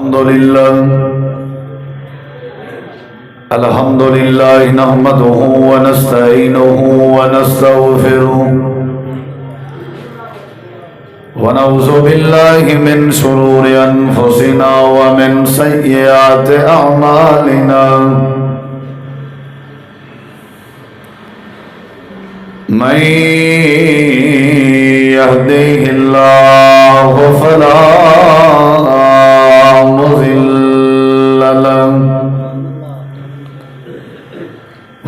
الحمد لله نحمده ونستعينه ونستغفره ونعوذ بالله من شرور أنفسنا ومن سيئات أعمالنا من يهده الله فلا مضل له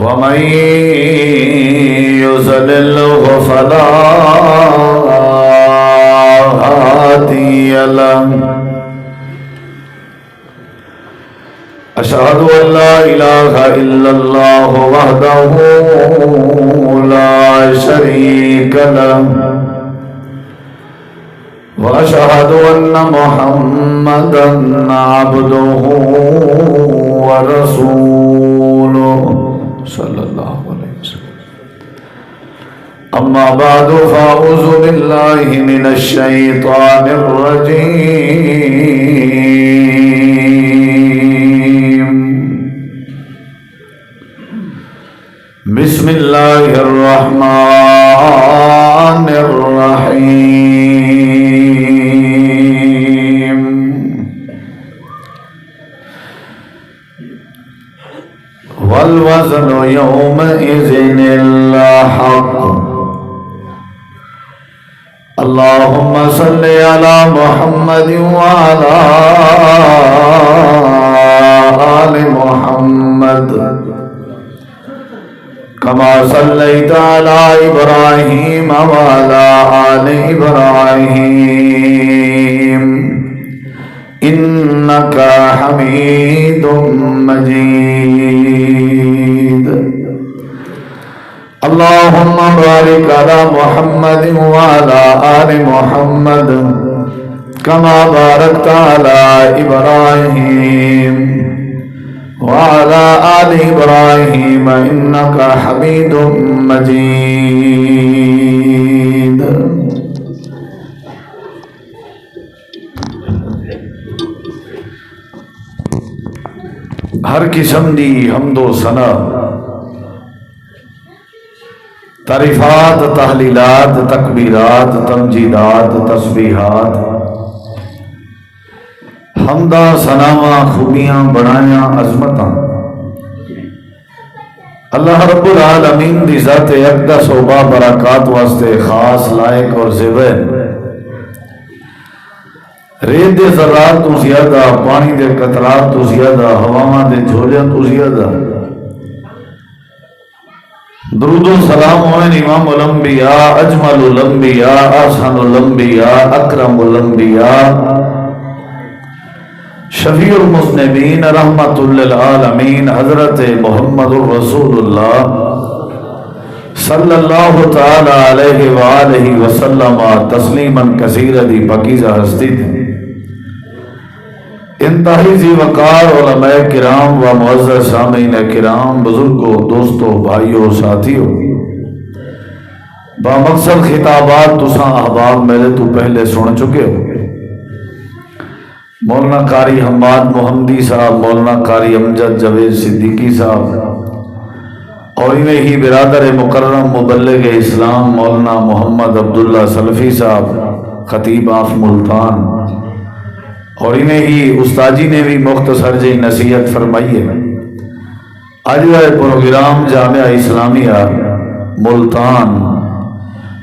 ومن يضلل فلا هادي له أشهد أن لا إله إلا الله وحده لا شريك له وأشهد أن محمدا عبده ورسوله صلى الله عليه وسلم. أما بعد فأعوذ بالله من الشيطان الرجيم. بسم الله الرحمن الرحيم. والوزن يومئذ الحق. اللهم صل على محمد وعلى آل محمد كما صليت على إبراهيم وعلى آل إبراهيم إنك حميد مجيد. اللهم بارك على محمد وعلى آل محمد كما باركت على إبراهيم وعلى آل إبراهيم إنك حميد مجيد. ہر قسم دی حمد و ثنا، تعریفات، تحلیلات، تکبیرات، تمجیدات، تسبیحات، حمداں، ثناواں، خوبیاں، بڑایاں، عظمتاں اللہ رب العالمین دی ذات اقدس و با برکات واسطے خاص، لائق اور زیور. ریت دے ذرات تو زیادہ، پانی دے قطرات تو زیادہ، ہواواں دے جھولیاں تو زیادہ درود و سلام ہوئے امام الانبیاء، اجمل الانبیاء، احسن الانبیاء، اکرم الانبیاء، شفیع المذنبین، رحمت للعالمین، حضرت محمد الرسول اللہ صلی اللہ تعالی علیہ وآلہ وسلم تسلیما کثیرا دی پاکیزہ ہستی تھی. انتہائی ذی وقار علماء کرام و معزز سامعین کرام، بزرگوں، دوستوں، بھائیوں، ساتھیوں، بامقصد خطابات تساں احباب میرے تو پہلے سن چکے ہو. مولانا قاری حماد محمدی صاحب، مولانا قاری امجد جاوید صدیقی صاحب، اور انہیں ہی برادر مکرم مبلغ اسلام مولانا محمد عبداللہ سلفی صاحب، خطیب آف ملتان، اور انہیں ہی استاجی نے بھی مختصر جی نصیحت فرمائی ہے. آج وہ پروگرام جامعہ اسلامیہ ملتان،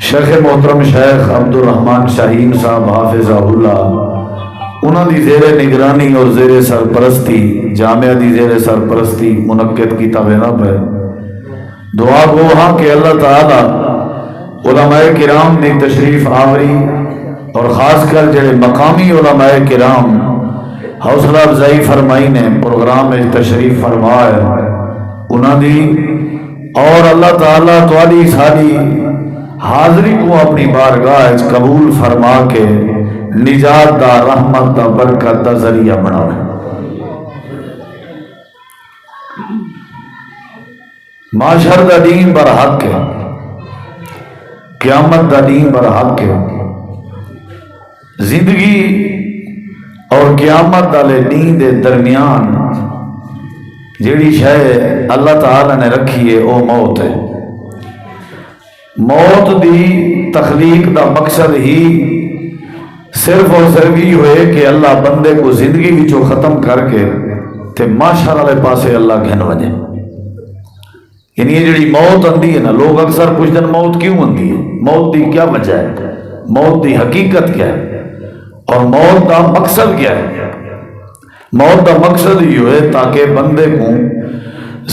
شیخ محترم شیخ عبدالرحمن شاہین صاحب حافظہ اللہ، انہوں دی زیر نگرانی اور زیر سرپرستی، جامعہ دی زیر سرپرستی منعقد کی تابعیناب ہے. دعا گو ہاں کہ اللہ تعالی علماء کرام نے تشریف آوری اور خاص کر جڑے مقامی علماء کرام حوصلہ افزائی فرمائی نے پروگرام میں تشریف فرمائے انہوں دی، اور اللہ تعالیٰ توالی ساری حاضری کو اپنی بارگاہ قبول فرما کے نجات دا، رحمت دا، برکت دا ذریعہ بناوے. معاشر دا دین برحق ہے، قیامت دا دین برحق ہے. زندگی اور قیامت والے دین دے درمیان جیڑی شے اللہ تعالی نے رکھی ہے وہ موت ہے۔ موت دی تخلیق دا مقصد ہی صرف اور صرف یہ ہوئے کہ اللہ بندے کو زندگی وچوں ختم کر کے تے معاشر والے پاسے اللہ گھن وجے۔ یعنی یہ جڑی موت آندی ہے نا، لوگ اکثر پوچھتے ہیں موت کیوں آندی ہے، موت دی کیا وجہ ہے، موت دی حقیقت کیا ہے اور موت دا مقصد کیا ہے۔ موت دا مقصد یہ ہوئے تاکہ بندے کو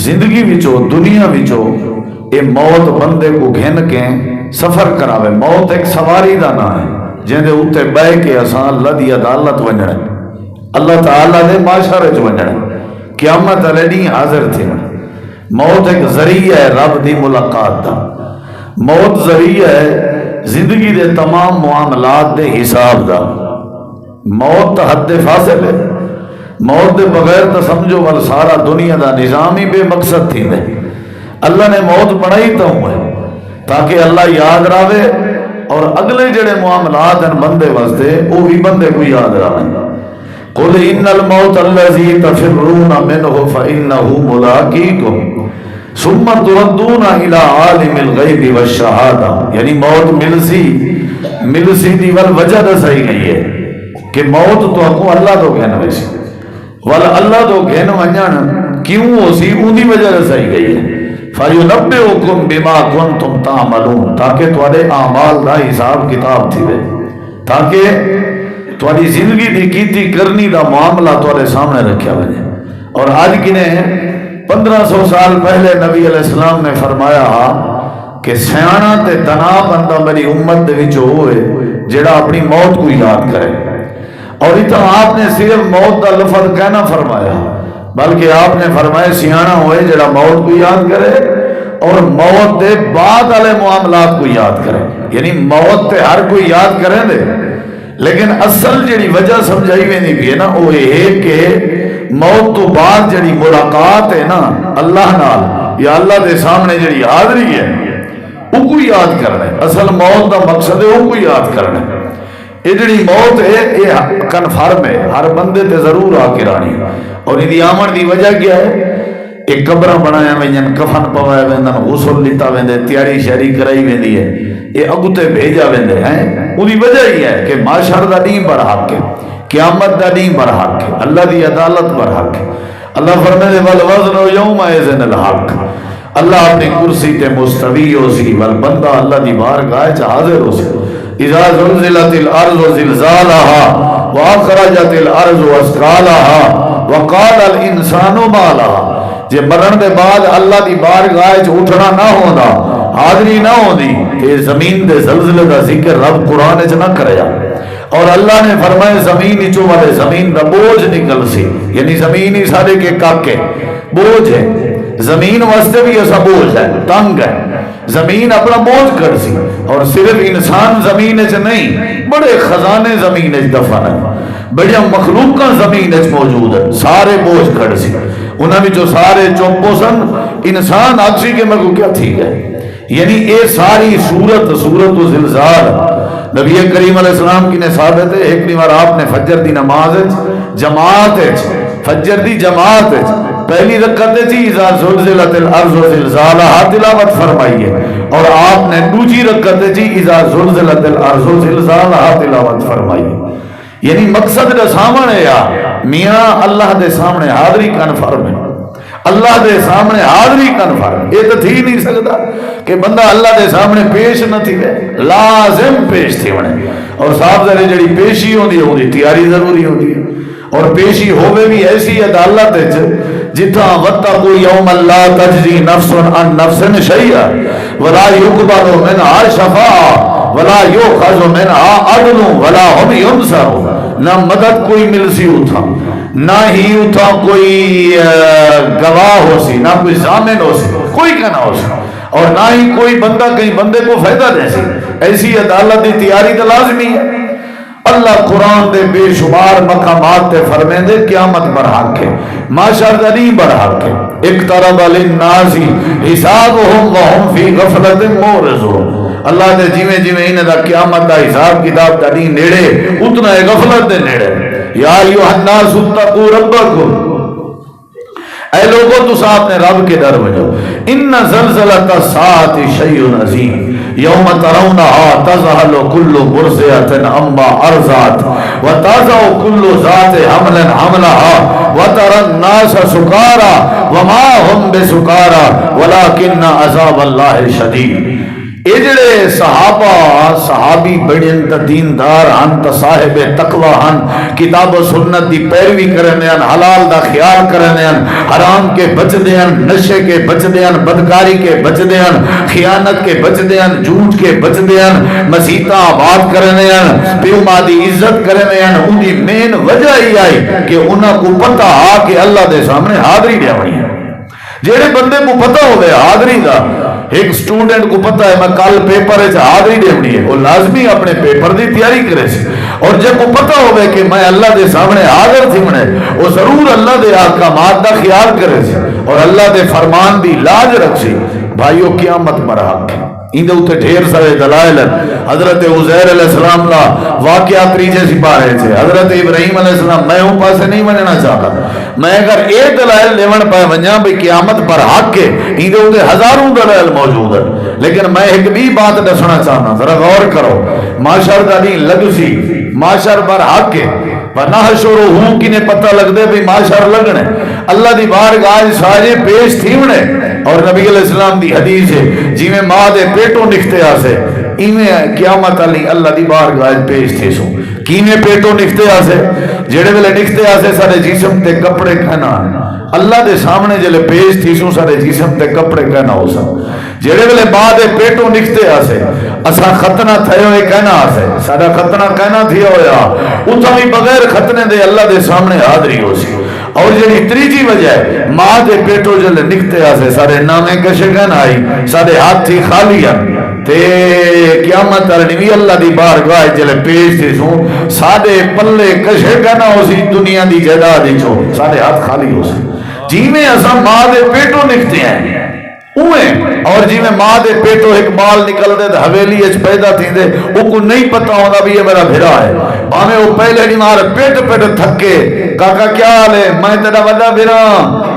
زندگی وچوں دنیا وچوں اے موت بندے کو گھن کے سفر کراوے۔ موت ایک سواری دا نام ہے جن دے اوتے بہ کے اساں اللہ دی عدالت ونجنا، اللہ تعالی دے معاشرے وچ ونجنا، قیامت والے دن حاضر تھے۔ موت ایک ذریعہ ہے رب دی ملاقات دا، موت ذریعہ ہے زندگی دے تمام معاملات دے حساب دا۔ موت تا حد فاصل ہے، موت دے بغیر تو سمجھو وال سارا دنیا دا نظام ہی بے مقصد تھی دے۔ اللہ نے موت بنائی تو ہے تاکہ اللہ یاد راوے اور اگلے جڑے معاملات ہیں بندے واسطے وہ بھی بندے کو یاد راوے۔ قل ان الموت الذی تفرون منہ فانہ ملاقیکم ثم تردون الی عالم الغیب والشہادہ۔ یعنی موت ملسی دی وجہ دسائی گئی ہے کہ موت تو اکو اللہ تو کہنا ویسی والا اللہ تو گھن ونجن کیوں ہو سی اندی وجہ دسائی گئی ہے۔ فَيُنَبِّئُكُمْ بِمَا كُنْتُمْ تَعْمَلُونَ، تاکہ تمہارے اعمال دا حساب کتاب تھی وے، تاکہ تمہاری زندگی دی کیتی کرنی دا معاملہ تمہارے سامنے رکھا وجے۔ اور آج کی نے 1500 سال پہلے نبی علیہ السلام نے فرمایا کہ سیانا تے دنا بندہ میری امت دے وچ ہوئے جڑا اپنی موت کو یاد کرے۔ اور اتنا آپ نے صرف موت دا لفظ کہنا فرمایا بلکہ آپ نے فرمایا سیانا ہوئے جڑا موت کو یاد کرے اور موت دے بعد والے معاملات کو یاد کرے۔ یعنی موت تے ہر کوئی یاد کریں دے لیکن اصل جڑی وجہ سمجھائی میں نہیں بھی ہے نا وہ یہ ہے کہ موت تو بعد جڑی ملاقات ہے نا اللہ نال یا اللہ دے سامنے جڑی حاضری ہے وہ کو یاد کرنا ہے۔ اصل موت دا مقصد ہے وہ کو یاد کرنا ہے۔ یہ جڑی موت ہے یہ کنفرم ہے، ہر بندے تے ضرور آ کے رانی۔ اور یہ آمن دی وجہ کیا ہے؟ ایک قبرہ بنایا ویندن، کفن پوایا ویندن، غسل لیتا ویندے، تیاری شہری کرائی ویندی ہے، یہ اگتے بھیجا ویندے ہیں۔ وہ دی وجہ ہی ہے کہ معاشر دا دین برحق ہے، قیامت دا دین برحق ہے، اللہ دی عدالت برحق ہے۔ اللہ فرمائے والوزن یومئذ الحق، اللہ اپنی کرسی تے مستوی ہو سی والبندہ اللہ دی بارگاہ چ حاضر ہو سی۔ اذا زلزلت الارض زلزالها واخرجت الارض اثقالها وقال الانسان ما لها، جے مرن دے بعد اللہ دی بارگاہ وچ اٹھنا نہ ہوندا، حاضری نہ ہوندی تے زمین دے زلزلے دا ذکر رب قرآن وچ نہ کریا۔ اور اللہ نے فرمایا زمین وچوں والے زمین دا بوجھ نکل سی، یعنی زمین ہی سارے کے کاکے بوجھ ہے، زمین واسطے بھی ایسا بوجھ ہے، تنگ ہے، زمین اپنا بوجھ کر سی۔ اور صرف انسان زمین وچ نہیں، بڑے خزانے زمین وچ دفن ہیں، بڑی مخلوقاں زمین وچ موجود ہیں، سارے بوجھ کھڑ سی، انہاں وچوں سارے چوپ سن، انسان آکسی کے میں کو کیا تھی گئے۔ یعنی اے ساری صورت و زلزال نبی کریم علیہ السلام کی نے ثابت ہے۔ ایک بار آپ نے فجر دی نماز جماعت فجر دی جماعت پہلی رکعت تھی اذا زلزلت الارض زلزالها تلاوت فرمائی ہے، اور آپ نے دوسری رکعت تھی اذا زلزلت الارض زلزالها تلاوت فرمائی ہے۔ یعنی مقصد دا سامنے یا میاں اللہ دے سامنے حاضری کنفرم ہے، اللہ دے سامنے حاضری کنفرم، یہ تو تھی نہیں سکتا کہ بندہ اللہ دے سامنے پیش نہ تھی گئے، لازم پیش تھی بنے۔ اور صاحب ذرے جڑی پیشی ہوندی ہے ہوندی تیاری ضروری ہوندی ہے، اور پیشی ہوئے بھی ایسی عدالت ہے جتھا وَاتَّقُوا يَوْمًا لَا تَجْزِي نَفْسٌ عَن نَفْسٍ شَيْئًا وَلَا يُقْبَلُ مِنْهَا شَفَاعَةٌ وَلَا يُؤْخَذُ مِنْهَا عَدْلٌ وَلَا هُمْ يُنصَرُونَ۔ نہ مدد کوئی مل سی اتھا، نہ ہی اتھا کوئی گواہ ہو سی، نہ کوئی ضامن ہو سی، کوئی کہنا ہو سی، اور نہ ہی کوئی بندہ کہیں بندے کو فائدہ دے سی۔ ایسی عدالت دی تیاری تو لازمی ہے۔ اللہ قرآن دے بے شمار مقامات تے فرمائیں دے قیامت برحق ہے، معاشر دا نہیں برحق ہے۔ اقترب للناس حسابهم وهم فی غفلت معرضون۔ اللہ دے جیویں جیویں انہیں دا قیامت دا حساب کتاب دا نہیں نیڑے اتنا ہے غفلت دے نیڑے۔ یا ایھا الناس اتقوا ربکم، اے لوگوں تسا اپنے رب کے ڈر وجو، ان زلزلۃ الساعۃ شیء عظیم یوم ترونها تذہل کل مرضعۃ عما ارضعت وتضع کل ذات حمل حملها وترى الناس سکارى وما هم بسکارى ولكن عذاب اللہ شدید۔ یہ جڑے صحابی بڑے دیندار ہن تے صاحب تقوی ہن، کتاب و سنت دی پیروی کرنے ہن، حلال دا خیال کرنے ہن، حرام کے بچدے ہن، نشے کے بچدے ہن، بدکاری کے بچدے ہن، خیانت کے بچدے ہن، جھوٹ کے بچدے ہن، مسیتاں آباد کرنے ہن، پیو ماں دی عزت کرنے ہن، ان دی مین وجہ ہی آئی کہ انہاں کو پتہ آ کہ اللہ دے سامنے حاضری دیونی ہے۔ جڑے بندے کو پتہ ہوئے حاضری دا، ایک سٹوڈنٹ کو پتہ ہے میں کل پیپر ہے حاضری دینی ہے، وہ لازمی اپنے پیپر دی تیاری کرے سی، اور جب کو پتہ ہوئے کہ میں اللہ دے سامنے حاضر تھی منے، وہ ضرور اللہ دے احکامات دا خیال کرے سی اور اللہ دے فرمان دی لاج رکھ سی۔ بھائیو قیامت پر حق ہے، اندے اوتے ڈھیر سارے دلائل ہیں۔ حضرت عزیر علیہ السلام لا واقعہ تریجے سپارے تھے، حضرت ابراہیم علیہ السلام، میں ہوں پاسے نہیں مننا چاہتا، میں اگر ایک دلائل لیون پائے ونجا بھی قیامت پر حق ہے، اندے اوتے ہزاروں دلائل موجود ہیں، لیکن میں ایک بھی بات دسنا چاہنا، ذرا غور کرو، معاشر دا دین لگ سی، معاشر پر حق ہے، ونحشرہ ہوں کی نے پتہ لگ دے بھی معاشر لگنے، اللہ دی بارگاہ سارے پیش تھی منے، اور نبی علیہ السلام دی حدیث ہے جی میں ماں دے پیٹوں نکھتے آسے ایویں قیامت علی اللہ دی بارگاہ پیش تھے سو، کیویں پیٹوں نکھتے آسے، جڑے ویلے نکھتے آسے سارے جسم تے کپڑے کہنا اللہ دے سامنے جلے پیش تھی سو سارے جسم تے کپڑے کہنا ہو سا، جڑے ویلے ماں دے پیٹوں نکھتے آسے اسا ختنہ تھے ہوئے کہنا آسے، سارا ختنہ کہنا تھی ہویا، اتھا بھی بغیر ختنے دے اللہ دے سامنے حاضری ہو سی، اور جنہی تریجی وجہ ہے ماں دے پیٹو جلے نکتے آسے سارے نامے کشے گن آئی، سارے ہاتھ تھی خالی ہیں تے قیامت علی اللہ دی بارگاہ جلے پیش تھی سوں سارے پلے کشے گن ہو سی، دنیا دی جدا دی چھو سارے ہاتھ خالی ہو سی، جی میں اسا ماں دے پیٹو نکتے ہیں اوہیں، اور جی میں ماں دے پیٹو ایک بال نکل دے حویلی اچ پیدا تھی دے وہ کو نہیں پتا ہونا بھی یہ میرا بھیرا ہے، ہمیں وہ پہلے نہیں مار پیٹ پیٹ تھکے کاکا کیا حال ہے میں تیرا وڈا بھیرا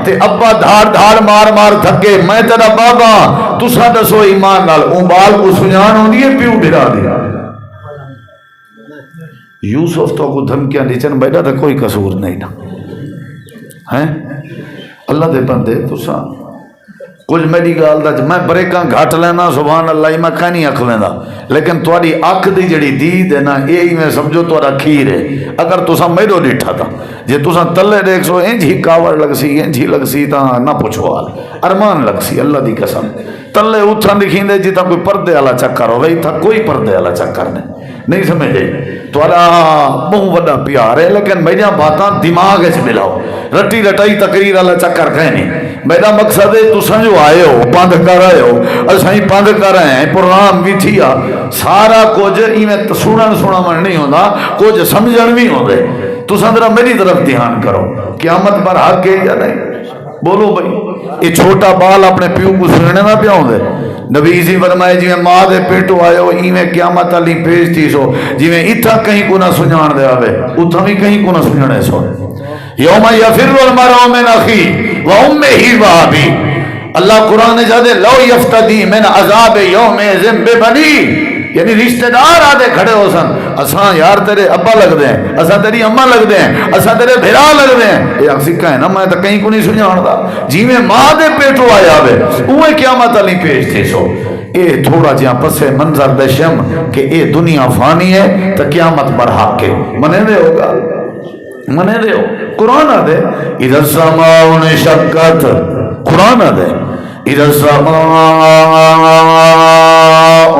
تے ابا دھار دھار مار مار تھکے میں تیرا بابا تسا دسو ایمان نال اون بال کو سنجان ہوندی ہے پیو بھیرا دیا۔ یوسف تو کو دھمکیاں نیچن بیٹھا تھا کوئی قصور نہیں نا ہیں اللہ دے بندے تسا کچھ میری گال دا میں بریکاں گھٹ لینا سبحان اللہ میں کہیں نہیں اکھ لینا، لیکن تھوڑی اکھ دی جڑی دید ہے نا یہی میں سمجھو تھوڑا کھیر ہے، اگر تسا میرو ڈیٹھا تھا جے تسا تلے دیکھ سو انج ہی کاوڑ لگ سی انج ہی لگ سی تا نہ پوچھو حال ارمان لگ سی اللہ دی قسم، تلے اتھا دکھیں دے جیتا کوئی پردے والا چکر ہو رہی تھا، کوئی پردے والا چکر نہیں سمجھے، تھوڑا بہت بڑا پیار ہے لیکن میرا باتاں دماغ اچ ملاؤ، رٹی رٹائی تقریر والا چکر کہنے، میرا مقصد ہے تساں جو آئے ہو پند کر آئے ہو اساں پند کر رہے ہیں پروگرام بھی تھیا سارا کچھ ایویں سنن من نہیں ہوندا، کچھ سمجھن بھی ہوندے، تساں ذرا میری طرف دھیان کرو، قیامت پر حق ہے یا نہیں؟ بولو بھائی، یہ چھوٹا بال اپنے پیو کو سننے نہ پیا ہوندے، نبی سی فرمائے جی میں ماں دے پیٹو آئے ہو ایویں قیامت علی پیش تھی سو، جی میں اتھا کہیں کو نہ سنجان دے آوے اتھا بھی کہیں کو نہ سنجانے سو، یوم یفر المرء من اخیہ و امہ و ابیہ، اللہ قرآن جادے لو یفتدی من عذاب یومئذ ببنیہ، یعنی رشتہ دار آدھے کھڑے ہو سن، اساں یار تیرے ابا لگ دے ہیں، اساں تیری اماں لگ دے ہیں، اساں تیرے بھیرا لگ دے ہیں، یہ سکھا ہے نا میں تو کہیں کو نہیں سنجھان دا، جی میں ماں دے پیٹو آیا وے اوہ قیامت علی پیش تھی سو، اے تھوڑا جہاں پس منظر دے شم کہ اے دنیا فانی ہے تو قیامت پر حق ہے، منے دے ہوگا منے دے ہو، قرآن آدھے اذا السماء انشقت، قرآن آدھے اذا السماء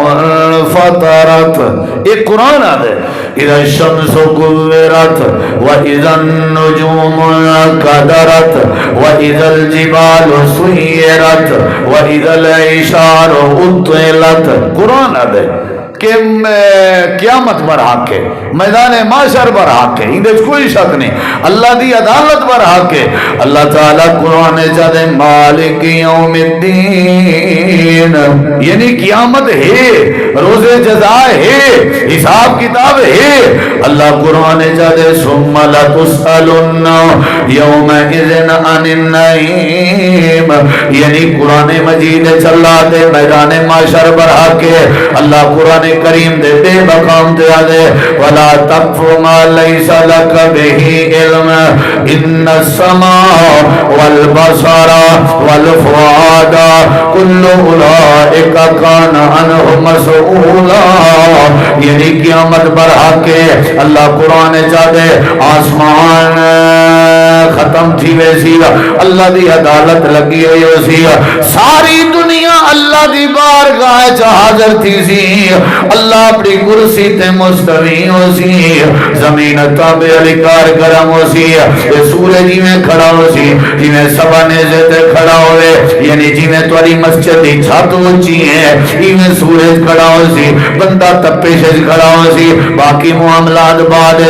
انفطرت، ایک قرآن آدھے اذا الشمس كورت واذا النجوم انكدرت واذا الجبال سيرت واذا العشار عطلت، قرآن آدھے کہ قیامت بر حق ہے، میدان معاشر بر حق ہے، اندر کوئی شک نہیں، اللہ دی عدالت بر حق ہے۔ اللہ تعالیٰ قرآن چاہتے مالک یوم الدین، یعنی قیامت ہے، روز جزا ہے، حساب کتاب ہے۔ اللہ قرآن چاہتے ثم لتسألن یومئذ عن النعیم، یعنی قرآن مجید چلا دے میدان معاشر بر حق ہے۔ اللہ قرآن کریم دے بے مقام دے آدھے وَلَا تَقْفُ مَا لَيْسَ لَكَ بِهِ عِلْمٍ إِنَّ السَّمْعَ وَالْبَصَرَ وَالْفُؤَادَ كُلُّ أُولَئِكَ كَانَ عَنْهُ مسؤولا، یعنی قیامت بر حق ہے۔ اللہ قرآن چاہتے آسمان ختم تھی ویسی، اللہ دی عدالت لگی ہوئی ویسی، ساری دنیا اللہ دی بارگاہ حاضر تھی سی، اللہ اپنی کرسی تے مستوی ہو سی، زمین تابع علی کار کرم ہو سی، یہ سورج جی میں کھڑا ہو سی، جی میں سبا نیزے تے کھڑا ہوئے، یعنی جی میں تواری مسجد دی چھت اونچی ہے، جی میں سورج کھڑا ہو سی، بندہ تپے سے کھڑا ہو سی، باقی معاملات بعد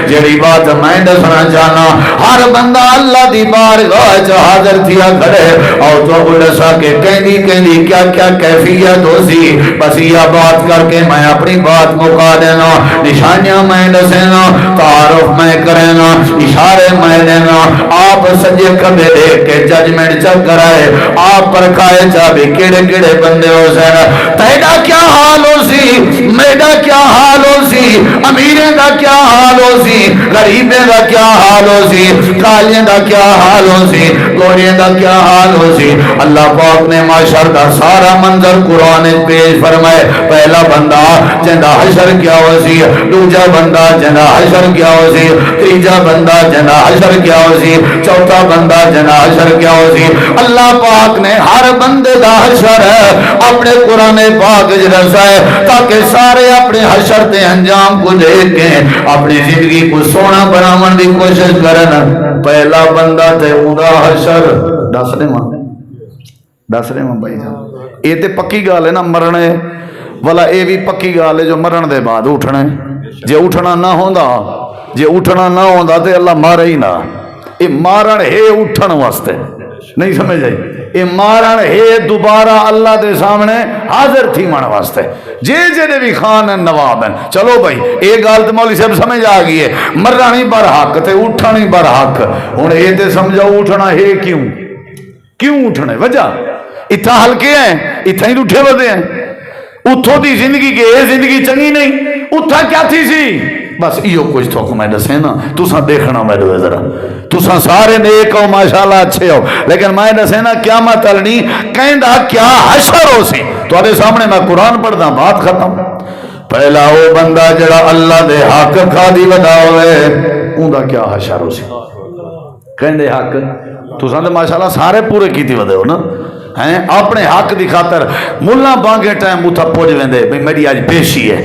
جڑی بات میں دسنا چاہنا، ہر بندہ اللہ دی بارگاہ حاضر تھیا کھڑے، اور تو بڑسا کہ کہنی کیا کیا کیفیت ہو سی، بس یہ بات کر کے میں اپنی بات مکا دینا، نشانیاں میں دسینا، تعارف میں کرینا، اشارے میں دینا، آپ سجے کبھی دیکھ کے ججمنٹ چک کرائے، آپ پر کھائے چاہے کیڑے کیڑے بندے ہو سینا، تیڑا کیا حال ہو سی، میڈا کیا حال ہو سی، امیریں دا کیا حال ہو سی، غریبیں دا کیا حال ہو سی، کالیں دا کیا حال ہو سی، گوڑیں دا کیا حال ہو سی۔ اللہ پاک نے معاشر دا سارا منظر قرآن پیش فرمائے، پہلا بندہ جندہ حشر کیا ہو سی، دوجا بندہ جندہ حشر کیا ہو سی، تیجا بندہ جندہ حشر کیا ہو سی، چوتھا بندہ جندہ حشر کیا ہو سی۔ اللہ پاک نے ہر بندے دا حشر اپنے قرآن پاک رسا ہے، تاکہ سارے اپنے حشر تے انجام کو دیکھ کے اپنی زندگی کو سونا بناون دی کوشش کرن۔ پہلا بندہ تے اوندا حشر دس رہے ماں بھائی جان، یہ تے پکی گال ہے نا، مرنے والا یہ بھی پکی گال ہے جو مرن دے بعد اٹھنا ہے، جے اٹھنا نہ ہوندا تے اللہ مارے ہی نہ، یہ مارن ہے اٹھن واسطے، نہیں سمجھ آئی، یہ مارن ہے دوبارہ اللہ دے سامنے حاضر تھی من واسطے، جے بھی خان ہیں نواب ہیں۔ چلو بھائی ایک گال تو مولوی صاحب سمجھ آ گئی ہے، مرنا نہیں بر حق تے اٹھنا نہیں بر حق، ہوں یہ تے سمجھو اٹھنا ہے کیوں اٹھنا ہے، وجہ اتھا ہلکے ہیں، اتھا ہی اٹھے ودے ہیں، اتھو دی زندگی کے یہ زندگی چنگی نہیں، اتھا کیا تھی سی، بس ایو کچھ تو میں دسے نا، تساں دیکھنا میں دو ذرا، تساں سارے نیک ہو ماشاءاللہ اچھے ہو، لیکن میں دسے نا قیامت تلنی کہندا کیا حشر ہو سی، تو آدھے سامنے میں قرآن پڑھدا، بات ختم۔ پہلا وہ بندہ جڑا اللہ دے حق کھا دی ودا ہوئے، اوندا کیا حشر ہو سی، کہندے حق تساں تے ماشاءاللہ سارے پورے کیتی ودے ہو نا، ہیں اپنے حق دی خاطر ملا بانگے ٹائم اتھا پوج ویندے بھئی میری آج پیشی ہے،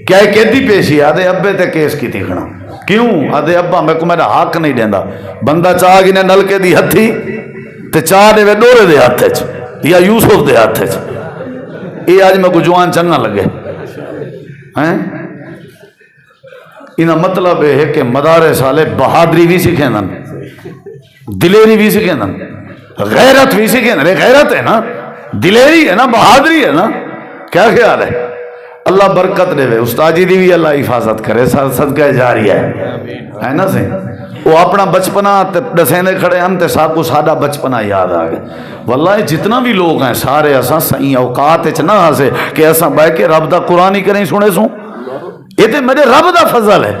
کیا ہے کہتی پیشی ہے، آدھے ابے تے کیس کی تھی کھنا، کیوں آدھے ابا میں کو میرا حق نہیں دیندہ، بندہ چاہ گی نے نلکے دی ہتھی تے چاہ دے وے ڈورے دے ہاتھے چ یا یوسف دے ہاتھے چ، یہ آج میں کو جوان چنگا لگے ہیں، انہا مطلب ہے کہ مدارے سالے بہادری بھی سکھیں دن، دلیری بھی سکھیں دن، غیرت بھی سکھیں دن، غیرت ہے نا، دلیری ہے نا، بہادری ہے نا، کیا خیال ہے؟ اللہ برکت دے وے، استاجی دی بھی اللہ حفاظت کرے، صدقہ جاریہ ہے نا سے، وہ اپنا بچپنا دسینے کھڑے ہم تے ساکو سادہ بچپنا یاد آگئے، واللہ جتنا بھی لوگ ہیں سارے اساں سائیں اوقات اچ نہ ہاسے کہ اساں بے کے رب دا قرآن ہی کریں سنے سوں، یہ تے میرے رب دا فضل ہے،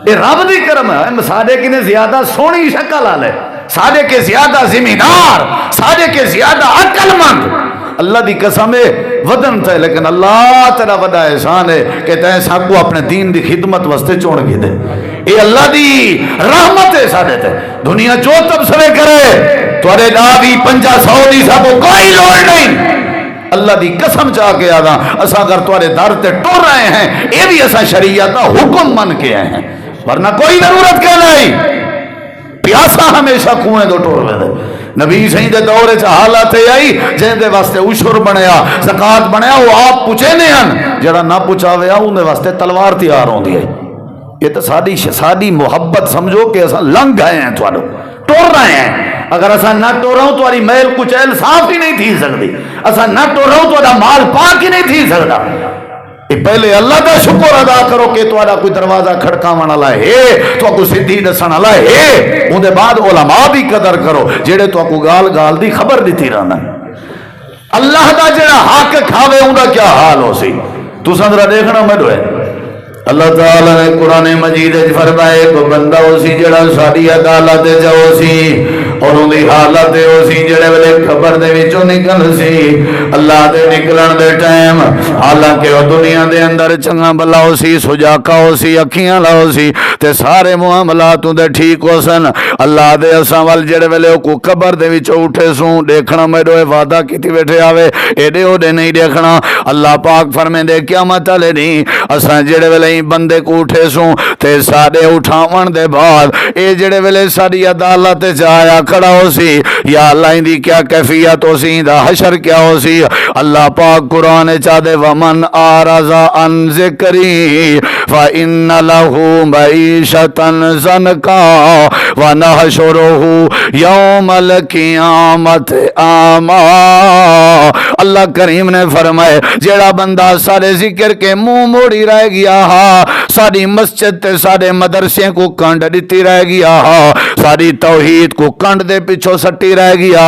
یہ رب دی کرم ہے، سادے کی نے زیادہ سونی شکل آلے، سادے کے زیادہ زمیندار، سادے کے زیادہ عقل مند، اللہ دی قسم ہے ودن تھے، لیکن اللہ تیرا وڈا احسان ہے کہ تیرے ساکو اپنے دین دی خدمت واسطے چوڑ گی دے، اے اللہ دی رحمت ہے سادے تے، دنیا جو تبصرے کرے توڑے داوی 500 دی سب کوئی لوڑ نہیں، اللہ دی قسم چاہ کے آدھا اسا اگر توڑے در تے ٹور رہے ہیں یہ بھی اسا شریعت دا حکم من کے آئے ہیں، ورنہ کوئی ضرورت کیا نہیں، پیاسا ہمیشہ کنویں دو ٹور میں دے، نبی سہی دے دور وچ حالت آئی جن دے واسطے عشر بنیا زکات بنیا وہ آپ پوچھے نے ہیں جڑا نہ پوچھاوے اون دے واسطے تلوار تیار ہوندی ہے یہ تو ساری محبت سمجھو کہ اساں لنگ گئے ہیں تھوڑا ٹور رہے ہیں اگر اساں نہ ٹوراں تو میل کچیل صاف ہی نہیں تھی سکتی اساں نہ ٹوراں تو مال پاک ہی نہیں تھی سکتا پہلے اللہ کا شکر ادا کرو کہ تہاڈا کوئی دروازہ کھڑکاون والا ہے تو کو سدھی دسن والا ہے اون دے بعد علماء دی قدر کرو جڑے تو کو گال دی خبر دیتی رہنا اللہ دا جڑا حق کھاوے اون دا کیا حال ہو سی تساں ذرا دیکھنا میڈو ہے اللہ تعالی نے قرآن مجید فرمائے کو بندہ ہو سی جڑا ساری عدالت جاؤ سی اور ان دی حالت ہو سی جڑے ویلے خبر دے وچوں نکل سی اللہ دے نکلن دے ٹائم حالانکہ وہ دنیا دے اندر چنگا بھلا ہو سی سجاکا ہو سی اکھیاں لا ہو سی تے سارے معاملات دے ٹھیک ہو سن اللہ دے اساں ول جڑے ویلے کو قبر دے وچوں اٹھے سوں دیکھنا میرے وعدہ کیتی بیٹھے آوے ایڈے اوڈے نہیں دیکھنا اللہ پاک فرمیندے قیامت والے نہیں اساں جڑے ویلے بندے کو اٹھے سوں تے سارے اٹھاون دے بعد اے جڑے ویلے ساری عدالت جایا کھڑا ہو سی یا اللہ دی کیا کیفیت ہو سی دا حشر کیا ہو سی اللہ پاک قرآن چاہ دے ومن آرز عن ذکری فإن له معیشة ضنکا ونحشرہ یوم القیامت اعمی اللہ کریم نے فرمائے جیڑا بندہ سارے ذکر کے منہ موڑی رہ گیا ہا ساری مسجد تے سارے مدرسے کو کنڈ دیتی رہ گیا ہا ساری توحید کو کنڈ دے پیچھو سٹی رہ گیا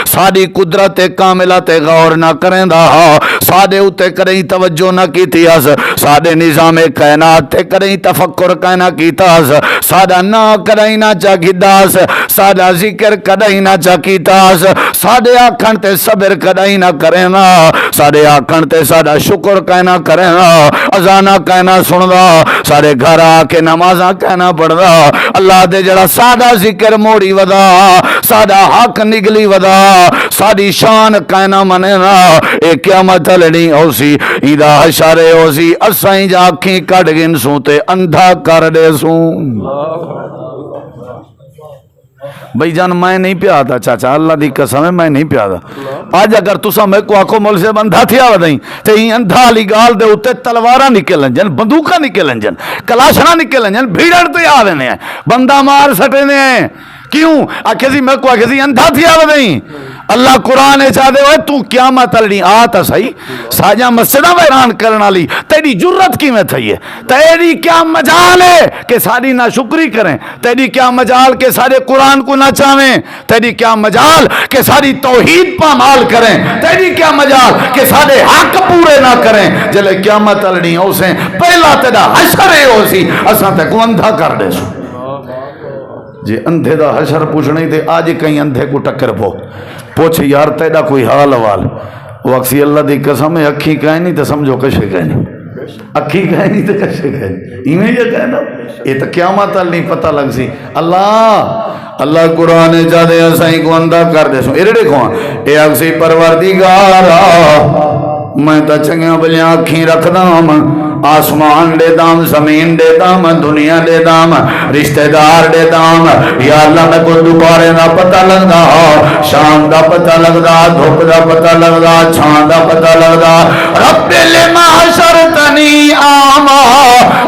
ساری قدرت کاملہ تے غور نہ کریں دا ہا سادے اتے کریں توجہ نہ کیتی اس سادے نظام کائنات تے کریں تفکر کائنا کیتا اس سادہ نہ کریں نہ چاکی داس سادہ ذکر کریں نہ چاکی تاس سادے آکھن تے صبر کریں نہ کریں نا سادے آکھن تے سادہ شکر کائنا کریں نا ازانہ کائنا سندا سارے گھر آکے نمازاں کہنا پڑھدا اللہ دے جڑا سادہ ذکر موڑی ودا سادہ حق نگلی ودا سادی شان کائنا منے نا اے قیامت لڑی ہو سی ایدہ حشارے ہو سی اسائیں جا آنکھیں کٹ گن سوں تے اندھا کر دے سوں بھائی جان میں نہیں پیا تھا چاچا اللہ دی قسم ہے میں نہیں پیا تھا آج اگر تسا میں کو آنکھوں مول سے بندھا تھیا ودائیں تے ہی اندھا علی گال دے اتے تلوارہ نکلن جن بندوقہ نکلن جن کلاشنا نکلن جن بھیڑڑ تے آوے ہیں بندہ مار سٹے ہیں کیوں آکھے میں کو آکھے اندھا تھیا ودائیں اللہ قرآن چاہ دے ہوئے تو قیامت لڑی آتا صحیح ساجہ مسجدہ ویران کرنا لی تیری جرت کی میں تھئی ہے تیری کیا مجال ہے کہ ساری نہ شکری کریں تیری کیا مجال کہ سارے قرآن کو نہ چاہیں تیری کیا مجال کہ ساری توحید پامال کریں تیری کیا مجال کہ سارے حق پورے نہ کریں جلے قیامت لڑی ہو سے پہلا تیرا حشر ہو سی اساں تے کو اندھا کر دے سو جی اندھے دا حشر پوچھنے دے آج کہیں اندھے کو ٹکر پوچھ یار تیڑا کوئی حال حوال وہ اکسی اللہ دی قسم ہے اکھی کہیں نہیں تو سمجھو کشے کہیں نہیں اکھی کہیں نہیں تو کشے کہیں نہیں ایمیں یہ کہیں نا یہ تو قیامت نہیں پتہ لگ سی اللہ قرآن جا دے اسائیں کو اندھا کر دے سو اے دیکھو اے اکسی پروردگارا میں تا چنگیاں بلیاں اکھیں رکھ دام آسمان دے دام زمین دے دام دنیا دے دام رشتہ دار دے دام یا اللہ میں کو دوبارے نہ پتہ لگدا شام دا پتہ لگدا دھوپ دا پتہ لگدا چھان دا پتہ لگدا رب لما حشرتنی آما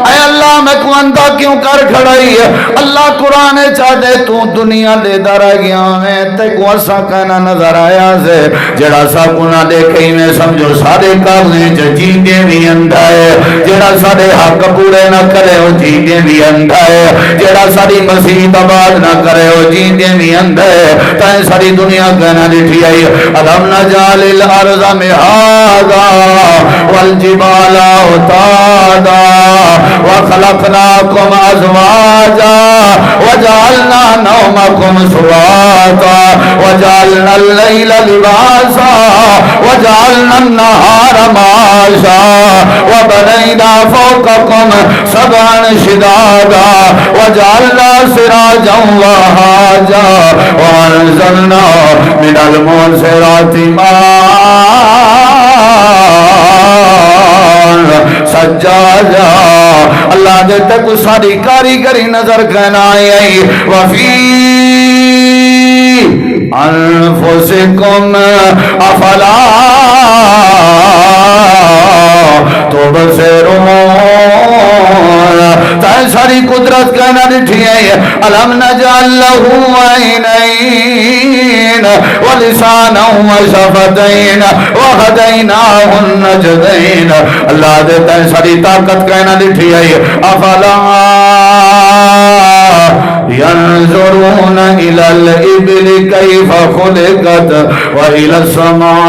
اے اللہ میں کو اندھا کیوں کر کھڑائی ہے اللہ قرآن چاہ دے تو دنیا دے دار گیا میں تے کو اسا کہنا نظر آیا سے جڑا سا گناہ دیکھیں میں سمجھو سارے کارنے جیندے بھی اندھا ہے جڑا سارے حق پورے نہ کرے ہو جیندے بھی اندھا ہے جڑا ساری مسیح آباد نہ کرے ہو جیندے بھی اندھا ہے تائیں ساری دنیا کہنا لٹھی آئی علم نجال الارض مہادا والجبال اوتادا وخلقناکم ازواجا وجعلنا نومکم سباتا وجعلنا اللیل لباسا وجعلنا النهار معاشا وبنينا فوقكم سبعا شدادا وجعلنا سراجا وهاجا وانزلنا من المعصرات ماء سجاجا اللہ دے تک ساری کاریگری نظر کہنا آئی وفی أنفسكم أفلا تبصرون. تائیں ساری قدرت کہنا ڈٹھی ہے الم نجعل له عینین ولسانا وشفتین وهدیناه النجدین. اللہ دے تائیں ساری طاقت کہنا ڈٹھی ہے افلا ينظرون إلى الإبل كيف خلقت وإلى السماء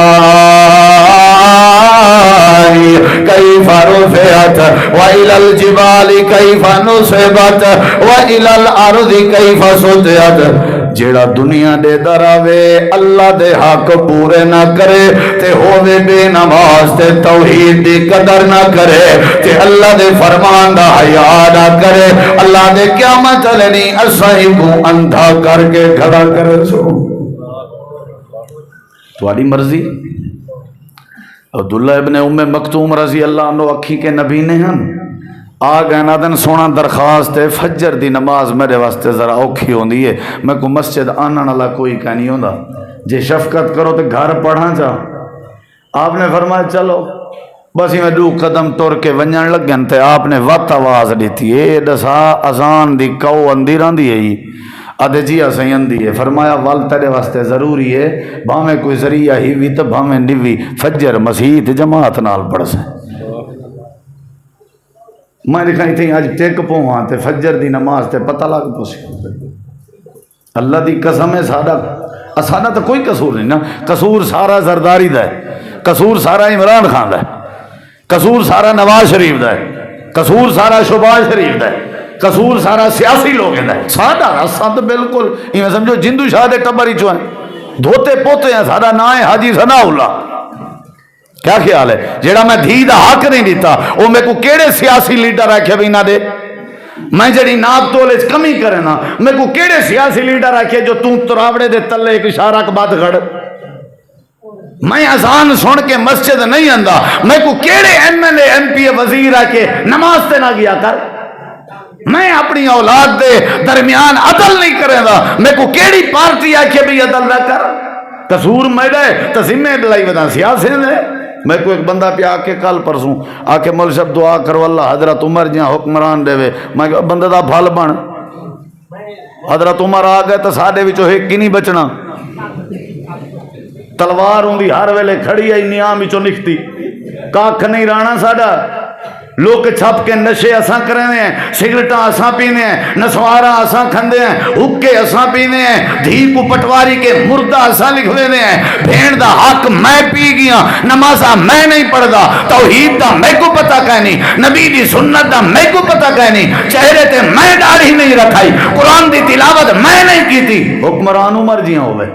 كيف رفعت وإلى الجبال كيف نصبت وإلى الأرض كيف سطحت. جیڑا دنیا دے دراوے اللہ دے حق پورے نہ کرے تے ہووے بے نماز تے توحید دی قدر نہ کرے تے اللہ دے فرمان دا حیا نہ کرے اللہ دے قیامت لنی اسائی کو اندھا کر کے کھڑا کرے. سو تواڈی مرضی. عبداللہ ابن ام مکتوم رضی اللہ عنہ اکھی کے نبی نے ہن آ گئے نا دن سونا درخواست ہے فجر دی نماز میرے واسطے ذرا اوکھی ہوندی ہے میں کو مسجد آنن والا کوئی کہہ نہیں ہوندا جے شفقت کرو تو گھر پڑھا جا. آپ نے فرمایا چلو بس میں 2 قدم ٹر کے ونجن لگن تے آپ نے وقت آواز دیتی ہے دسا اذان دی کو اندی راندی ہے آدھے جی اسیں اندی ہے. فرمایا ول تیرے واسطے ضروری ہے بھاویں کوئی ذریعہ ہی وی تے بھاویں نیوی فجر مسجد جماعت نال پڑھ سیں. میں دکھائی تھی آج ٹیک پوہاں تے فجر دی نماز تے پتہ لگ پوسی. اللہ دی قسم ہے ساڈا تو کوئی قصور نہیں نا. قصور سارا زرداری دا ہے قصور سارا عمران خان دا ہے قصور سارا نواز شریف دا ہے قصور سارا شہباز شریف دا ہے قصور سارا سیاسی لوگ دا ہے. ساڈا سد بالکل ایویں سمجھو جندو شاہ دے ٹبر ہی چویں دھوتے پوتے ہیں. ساڈا نام ہے حاجی ثناء اللہ. کیا خیال ہے جیڑا میں دھی دا حق نہیں دیتا وہ میں کو کیڑے سیاسی لیڈر آکھے بھی نہ دے. میں جڑی ناب تولے کمی کرے نا میں کو کیڑے سیاسی لیڈر آکھے جو تراوڑے دے تلے ایک اشارہ کے بعد گھڑ. میں اذان سن کے مسجد نہیں آندا میں کو کیڑے M L A M P وزیر آکھے نماز تے نہ گیا کر. میں اپنی اولاد دے درمیان عدل نہیں کرے دا میں کو کیڑی پارٹی آکھے بھی عدل نہ کر. قصور میرے تو ذمہ بلائی ودا سیاسی نے. میں کو ایک بندہ پہ آ کے کل پرسوں آ کے مول صاحب دعا کرو اللہ حضرت عمر جہاں حکمران دے وے. میں بندہ دا پھل بن حضرت عمر آ گئے تو ساڈے وچوں ایک کی نہیں بچنا. تلوار ہوندی ہر ویلے کھڑی ہے نیام وچوں نکتی کاکھ نہیں رانا ساڈا. لوگ چھپ کے نشے اساں کرنے ہیں سگریٹاں اساں پینے ہیں نسواراں اساں کھندے ہیں حکے اساں پینے ہیں دھی کو پٹواری کے مردہ اساں لکھوے ہیں. بھیڑ دا حق میں پی گیا نمازاں میں نہیں پڑھدا توحید دا میں کو پتہ کہ نہیں نبی دی سنت دا میں کو پتہ کہ نہیں چہرے تے میں داڑھی نہیں رکھائی قرآن دی تلاوت میں نہیں کیتی. حکمران عمر جیاں ہوئے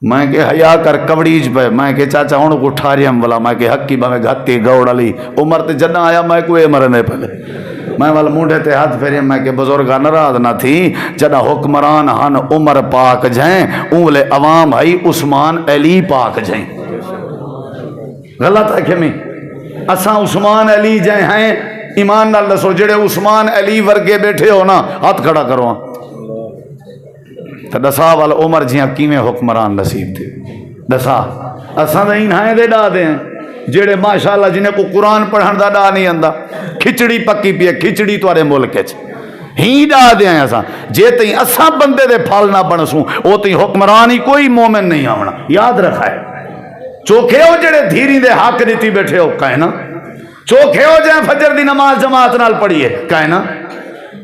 میں کہ حیا کر کوڑیج پہ میں کہ چاچا ہوں کو ٹھاریم والا میں کہ حقی میں گھتی گوڑ علی عمر تے جنہ آیا میں کو اے مرنے پہلے میں والا مونڈے تے ہاتھ پھیرے میں کہ بزرگاں ناراض نہ تھی جنہ حکمران ہن عمر پاک جائیں اولے عوام ہئی عثمان علی پاک جائیں. غلط ہے کہ میں اساں عثمان علی جائیں ہیں ایمان نال دسو جڑے عثمان علی ورگے بیٹھے ہو نا ہاتھ کھڑا کرو. تو دسا والا عمر جیاں کیویں حکمران نصیب تھے دسا اساں دے انہاں دے ڈا دے ہیں جڑے ماشاءاللہ جنہیں کو قرآن پڑھن دا ڈا نہیں آندا کھچڑی پکی پی ہے کھچڑی تواڈے ملک وچ ہی ڈا دے ہیں. اساں جے تئی اساں بندے دے پھل نہ بنسوں او تئی حکمران ہی کوئی مومن نہیں آونا. یاد رکھا ہے چوکھے ہو جڑے دھیری دے حق دیتی بیٹھے ہو کہے نا چوکھے ہو جائیں فجر دی نماز جماعت نال پڑھیے کہے نا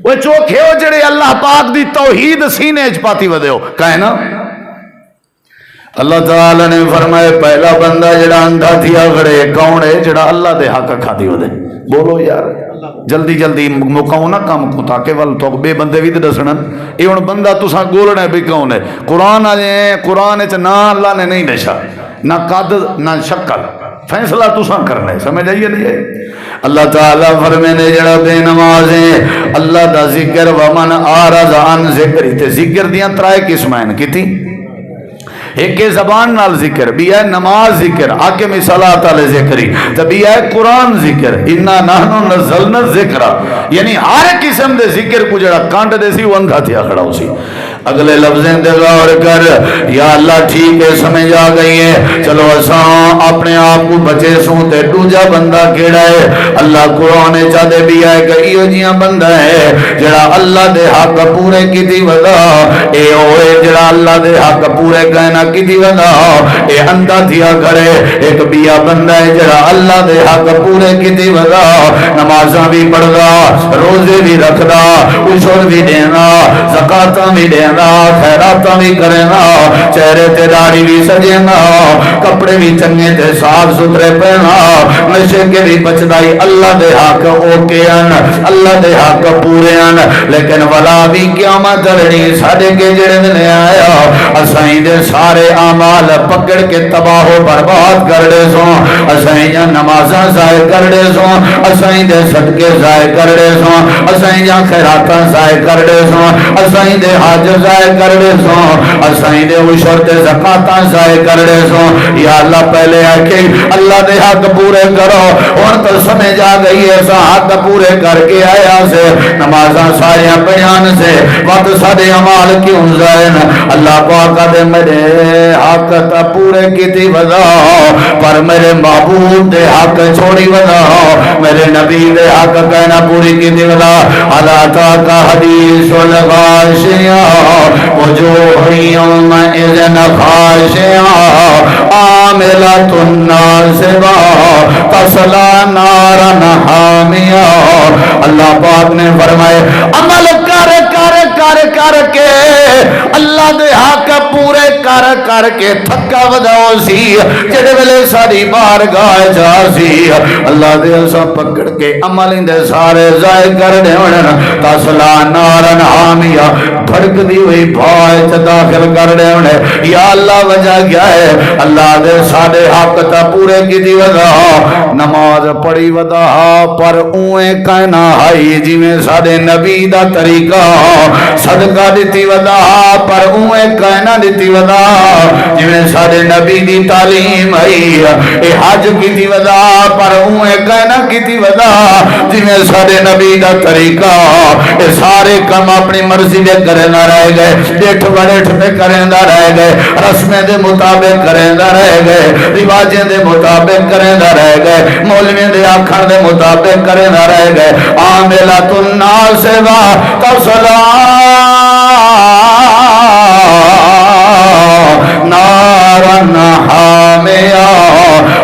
وہ چوکھے ہو جڑے اللہ پاک دی توحید سینے اچ پاتی ودے ہو کہے نا. اللہ تعالی نے فرمائے پہلا بندہ جڑا اندھا تھیا کھڑے کون ہے جڑا اللہ دے حق کھاتی ودے. بولو یار جلدی جلدی مکاؤ نہ کام کو تاکہ ول تو بے بندے بھی دسن یہ ہن بندہ تساں گولنا بھی کون ہے. قرآن قرآن وچ نہ اللہ نے نہیں دسا نہ قد نہ شکل فیصلہ تساں کرنا ہے سمجھ آئیے نہیں ہے. اللہ تعالیٰ فرمینے جڑا بے نماز ہے اللہ دا ذکر ومن آرز عن ذکری تے ذکر دیاں ترائے قسمیں کی تھی. ایک زبان نال ذکر بھی ہے نماز ذکر حاکم صلاۃ علی ذکری تے بھی ہے قرآن ذکر انا نحن نزلنا الذکر یعنی ہر قسم دے ذکر کو جڑا کانڈ دے سی وہ اندھا تھیا کھڑا ہو سی اگلے لفظیں دے غور کر یا اللہ ٹھیک ہے سمجھ آ گئی ہے چلو اساں اپنے آپ کو بچے سوں تے دوجا بندہ کیڑا ہے اللہ قرآن چا دے بھی ہے کہ ایو جیاں بندہ ہے جڑا اللہ دے حق پورے کیتی ودا اے ہوئے جڑا اللہ دے حق پورے کہنا کیتی ودا اے اندھا تھیا کرے ایک بیا بندہ ہے جڑا اللہ دے حق پورے کیتی ودا نمازاں بھی پڑھدا روزے بھی رکھدا عشر بھی دینا زکاتاں بھی دینا خیراتاں بھی کرنا چہرے تے داڑھی بھی سجنا کپڑے بھی چنگے تے صاف ستھرے پہنا نشے کے بھی بچدائی اللہ دے حق اوکے ان اللہ دے حق پورے ان لیکن ولا بھی قیامت لڑنی ساڈے کے جڑے دن آیا اسائیں دے سارے اعمال پکڑ کے تباہ و برباد کر دے سو اسائیں جا نمازاں ضائع کر دے سو اسائیں دے صدقے ضائع کر دے سو اسائیں جا خیراتاں ضائع کر دے سو اسائیں دے حج ضائع کر دے سو اسائیں دے عشر تے زکاتاں ضائع کر دے سو یا اللہ پہلے آکے اللہ دے حق پورے کرو ہن تو سمجھ آ گئی ہے سا حق پورے کر کے آیا سے نمازاں سارے بیان سے وقت سارے اعمال کیوں ضائع اللہ پاک دے میرے حق تا پورے کیتی ودا پر میرے محبوب دے حق چھوڑی ودا میرے نبی دے حق کہنا پوری کیتی ودا اللہ تا کا حدیث الغاشیہ وجوہ یومئذ خاشعہ عاملۃ ناصبہ تصلی نارا حامیہ اللہ پاک نے فرمائے عمل کر کے اللہ دے حق پورے کر کے تھکا وداؤ سی جڑے ویلے ساری بارگاہ جا سی اللہ دے اساں پکڑ کے عمل دے سارے ضائع کر دیون تصلی نارا حامیہ بھڑک دی ہوئی بھائی تے داخل کر دیون یا اللہ وجہ کیا ہے اللہ دے سارے حق تا پورے کیتی ودا نماز پڑھی ودا پر اویں کہنا ہائی جویں سارے نبی دا طریقہ صدقہ دیتی ودا پر اویں کہنا دیتی ودا جویں سارے نبی دی تعلیم آئی اے حج کیتی ودا پر اویں کہنا کیتی ودا جویں سارے نبی دا طریقہ اے سارے کم اپنی مرضی دے کرنا رہ گئے ڈیٹھ بڑیٹھ پہ کرنا رہ گئے رسمیں دے مطابق کرنا رہ گئے رواجیں دے مطابق کرنا رہ گئے مولوی دے آکھن دے مطابق کرنا رہ گئے عاملۃ ناصبہ تصلی نارا حامیہ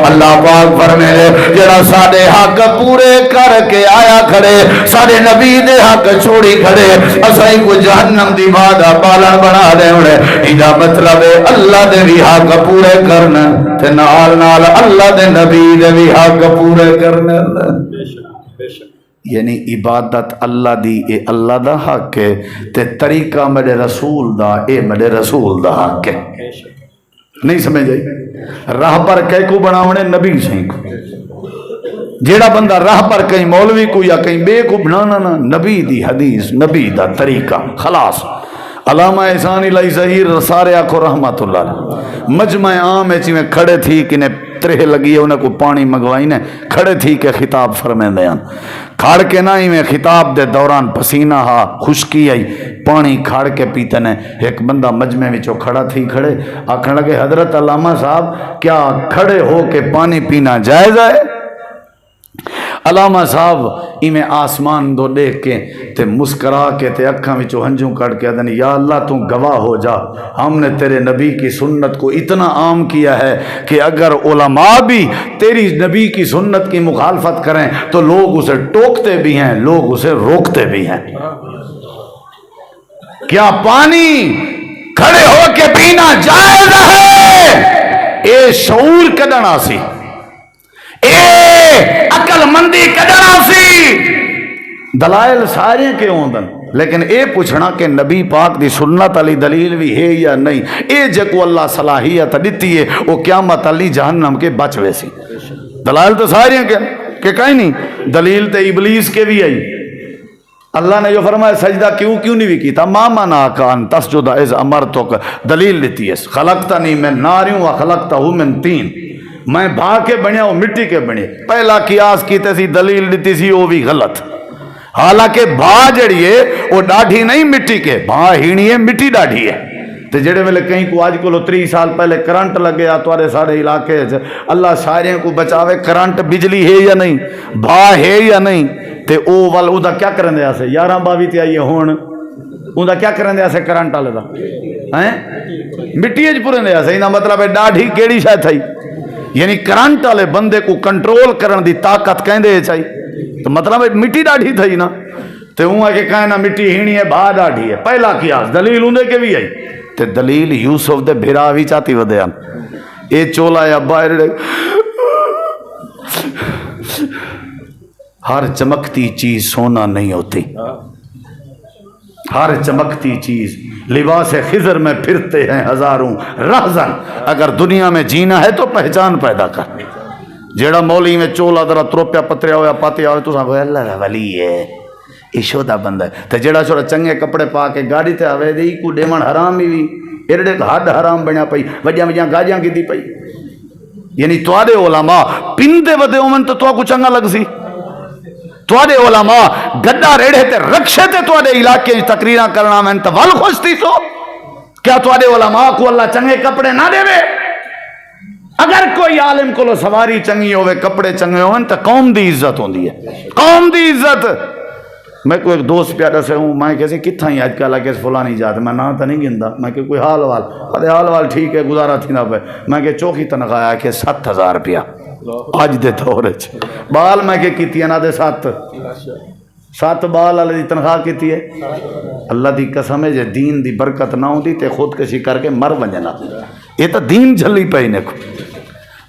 اللہ پاک فرمائے جڑا سارے حق پورے کر کے آیا کھڑے سارے نبی دے حق چھوڑی کھڑے اسائی کو جہنم دی وعدہ پالن بنا دے ہونے ایدہ مطلب ہے اللہ دے بھی حق پورے کرنا تے نال نال اللہ دے نبی دے بھی حق پورے کرنا یعنی عبادت اللہ دی اے اللہ دا حق ہے تے طریقہ میرے رسول دا اے میرے رسول دا حق ہے نہیں سمجھ آئی راہ پر کئی کو بناونے نبی سہیں کو جیڑا بندہ راہ پر کہیں مولوی کو یا کہیں بے کو بنانا نا نبی دی حدیث نبی دا طریقہ خلاص علامہ احسان الہی ظہیر سارے آنکھو رحمت اللہ مجمع عام ہے چیمیں کھڑے تھی کنے ترہ لگی ہے انہیں کو پانی مگوائی نے کھڑے تھی کہ خطاب فرمیں دیان کھاڑ کے نہ ہی میں خطاب دے دوران پسینہ ہا خشکی آئی پانی کھاڑ کے پیتے نے ایک بندہ مجمع وچوں کھڑا تھی کھڑے آکھنے لگے حضرت علامہ صاحب کیا کھڑے ہو کے پانی پینا جائز ہے علامہ صاحب ایمیں آسمان دو دیکھ کے تے مسکرا کے تے اکھاں وچوں ہنجوں کٹ کے دن یا اللہ تو گواہ ہو جا ہم نے تیرے نبی کی سنت کو اتنا عام کیا ہے کہ اگر علماء بھی تیری نبی کی سنت کی مخالفت کریں تو لوگ اسے ٹوکتے بھی ہیں لوگ اسے روکتے بھی ہیں کیا پانی کھڑے ہو کے پینا جائز ہے اے شعور کدنا سی عقل مندی کدنا سی دلائل سارے کے ہوندن لیکن اے پوچھنا کہ نبی پاک دی سنت علی دلیل بھی ہے یا نہیں اے جکو اللہ صلاحیت دیتی ہے وہ قیامت علی جہنم کے بچ ویسی دلائل تو سارے کہ کہیں نہیں دلیل تے ابلیس کے بھی آئی اللہ نے جو فرمایا سجدہ کیوں نہیں بھی کیتا، ما منع کان تسجد اذ امرتک، دلیل دیتی ہے خلقتنی من نار و خلقتہ من طین، میں بھا کے بنیا وہ مٹی کے بنے، پہلا قیاس کیتے سی دلیل دیتی سی وہ بھی غلط، حالانکہ بھا جڑی ہے وہ ڈاڑھی نہیں مٹی کے، بھا ہینی ہے مٹی ڈاڑھی ہے۔ تے جڑے ویلے کہیں کو آج کو 30 سال پہلے کرنٹ لگے آتوارے سارے علاقے، اللہ سارے کو بچاوے، کرنٹ بجلی ہے یا نہیں، بھا ہے یا نہیں، تے او وال او دا کیا کرن دے آسے 11-22 تے آئیے ہون، او دا کیا کرن دے آسے کرنٹ آلے دا ہیں مٹی اج پورے دے آسے، انہا مطلب ہے ڈاڑھی کیڑی شاید تھائی، یعنی کرنٹ آلے بندے کو کنٹرول کرن دی طاقت کہیں دے چاہی، تو مطلب ہے مٹی ڈاڑھی تھائی نا، تے ہوں ہے کہ کہنا مٹی ہینی ہے بھا ڈاڑھی ہے، پہلا قیاس دلیل ہوندے کے بھی آئی، تے دلیل یوسف دے بھرا بھی چاہتی ودے آن، اے چولا یا باہر، ہر چمکتی چیز سونا نہیں ہوتی، ہر چمکتی چیز، لباس خضر میں پھرتے ہیں ہزاروں رہزن، اگر دنیا میں جینا ہے تو پہچان پیدا کر، جیڑا مولی میں چولا درہ تروپیا پتریا ہویا پاتیا ہویا تو ساں کوئی اللہ ولی ہے ایشو دا بندہ ہے، تو جیڑا چھوڑا چنگے کپڑے پا کے گاڑی تے آوے دی کو ڈیمن حرام بھی ایرڑے ہڈ حرام بنیا پئی، وجیاں گاجیاں کی دی پئی، یعنی توارے علماء پندے ودے اومن تو کو چنگا لگ سی، توارے علماء گڈا ریڑے تے رکشے تے توارے علاقے تقریرہ کرنا میں انتوال خوش تھی سو، کیا توارے علماء کو اللہ چنگے کپڑے نہ دے وے؟ اگر کوئی عالم کو سواری چنگی ہوئے کپڑے چنگے ہوئے تو قوم دی عزت ہوندی ہے، قوم دی عزت۔ میں کوئی ایک دوست پیارا سے ہوں، میں کہتے کتھا ہی آج کل آگے فلانی جاتا، میں نہ تا نہیں گندا، میں کہ کوئی حال وال، ارے حال وال ٹھیک ہے گزارا تھی نہ پہ، میں کہ چوکی تنخواہ آیا کہ 7,000 روپیہ آج دے دور چھے، بال میں کہ کیتی ہے نا دے 7 بال اللہ دی تنخواہ کیتی ہے، اللہ دی قسم ہے جے دین دی برکت نہ ہوں دی تے خودکشی کر کے مر ونجنا، یہ تو دین جھلی پہنے کو۔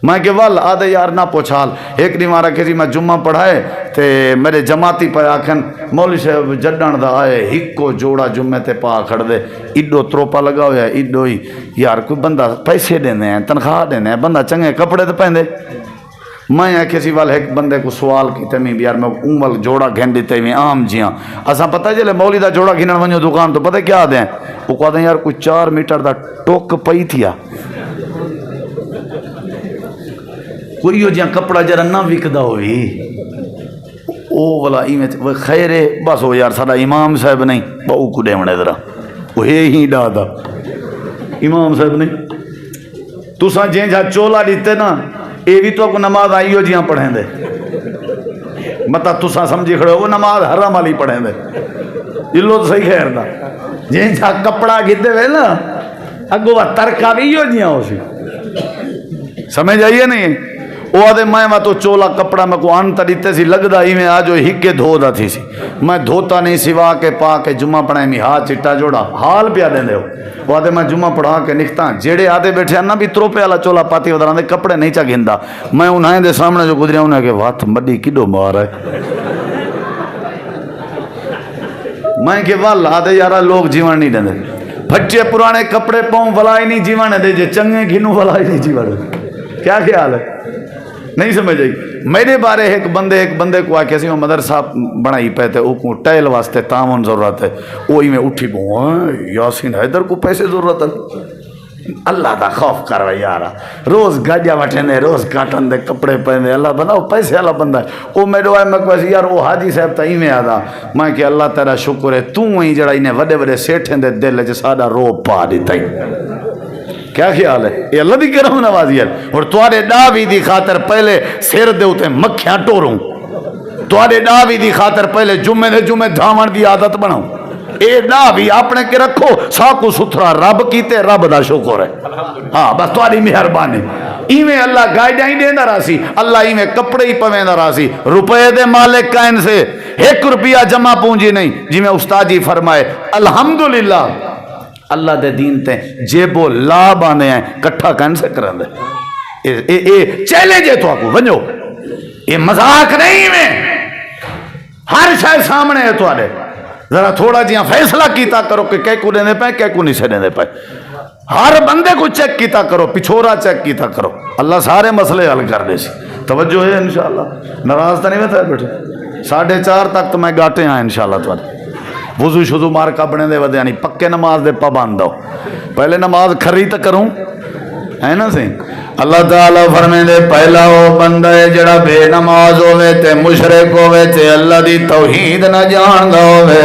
میں کہ وال آدھے یار نہ پوچھال، ایک نہیں مارا کسی میں جمعہ پڑھائے تے میرے جماعتی پہ آکھن مولی صاحب جڈن دا آئے ہکو جوڑا جمعہ تے پا کھڑ دے، ایڈو تروپا لگا ہویا ہے، ایڈو ہی یار کوئی بندہ پیسے دینے ہیں تنخواہ دینے ہیں، بندہ چنگے کپڑے تے پہن دے۔ میں کسی وال ایک بندے کو سوال کیتے میں یار میں اونول جوڑا گھن دیتے میں عام جیاں اساں پتہ چلے مولی دا جوڑا گھنن ونجو دکان تو پتہ کیا دیں، وہ کہتے ہیں یار کوئی 4 میٹر دا ٹوک پئی تھیا، کوئی ہو جہاں کپڑا جرا نہ وکدا ہوئی او والا ایویں خیر ہے بس ہو یار ساڈا امام صاحب نہیں بہو کو ڈیونے ذرا وہ ہے ہی ڈادا امام صاحب نہیں، تساں جیں جہاں چولا دیتے نا اے بھی تو کو نماز آئیو جہاں پڑھیں دے، مطلب تساں سمجھی کھڑے ہو وہ نماز حرام والی پڑھیں دے، جلو تو صحیح خیر دا جیں جہاں کپڑا گدے وے نا اگو وہ ترکا بھی ہو جہاں ہو سی، سمجھ آئیے نہیں؟ وہ آدھے میں تو چولا کپڑا میں کو آنتا دیتے سی لگدا ہی میں آجو ہکے دھو دا تھی سی، میں دھوتا نہیں سوا کے پا کے جمعہ پڑھائیں میں ہاتھ چٹا جوڑا حال پیا دیں دے ہو، وہ آدھے میں جمعہ پڑھا کے نکتا جیڑے آدھے بیٹھے نا بھی تروپے والا چولا پاتی ودران دے کپڑے نہیں چا گھندا، میں انہیں دے سامنے جو گزریا انہیں کہ وات مڈی کڈو مار ہے، میں کہ والا آدھے یارا لوگ جیون نہیں دیں دے، بچے پرانے کپڑے پاؤں ولائی نہیں جیون دے جے چنگے گھنوں ولائی نہیں جیون دے، کیا خیال ہے؟ نہیں سمجھ آئی؟ میرے بارے ایک بندے کو آکے سی وہ مدرسہ بنائی پہ تھے، وہ ٹائل واسطے تعاون ضرورت ہے، وہی میں اٹھی بہوں یاسین حیدر کو پیسے ضرورت ہے، اللہ دا خوف کرو یارا، روز گاجیا وٹھیں دے روز کاٹن دے کپڑے پہن دے، اللہ بندہ وہ پیسے والا بندہ ہے، وہ میرے آئے میں کوئی یار وہ حاجی صاحب تا ہی میں آدھا، میں کہ اللہ تیرا شکر ہے تو ہی جڑا انہیں وڈے وڈے سیٹھیں دے دل ہے سادہ رو پا دیتا ہی، کیا خیال ہے؟ یہ اللہ دی کرم نوازی ہے، اور توارے ڈاوی دی خاطر پہلے سیر دے ہوتے مکھیاں ٹوروں، توارے ڈاوی دی خاطر پہلے جمعے دھاون دی عادت بناؤں، اے ڈاوی اپنے کے رکھو ساکو ستھرا رب کیتے رب دا شکر ہے، ہاں بس تواری مہربانی، ایویں اللہ گائیڈاں ہی دینا راسی، اللہ ایویں کپڑے ہی پویندہ راسی، روپے دے مالک کائن سے 1 روپیہ جمع پونجی نہیں، جی میں استاد جی فرمائے الحمدللہ اللہ دے دین تے جیبو لاب آنے ہیں کٹھا کن سے کرن دے، اے چیلنج ہے تو آکو ونجو، یہ مذاق نہیں میں ہر شاید سامنے ہے تو آنے، ذرا تھوڑا جیاں فیصلہ کیتا کرو کہ کہہ کو دینے پائے کہہ کو نہیں سے دینے پائے، ہر بندے کو چیک کیتا کرو، پچھورا چیک کیتا کرو، اللہ سارے مسئلے حل کر دے سی، توجہ ہے انشاءاللہ، ناراض تو نہیں بتا بیٹھے، 4:30 تک تو میں گاٹے ہیں انشاءاللہ تو وضو شضو مار کا بنے دے ودے نہیں پکے نماز دے پابند ہو پہلے نماز کھری تو کروں ہے نا سی اللہ تعالیٰ فرمائے دے پہلا وہ بندہ ہے جڑا بے نماز ہوئے تے مشرک ہوئے تے اللہ دی توحید نہ جاندہ ہوئے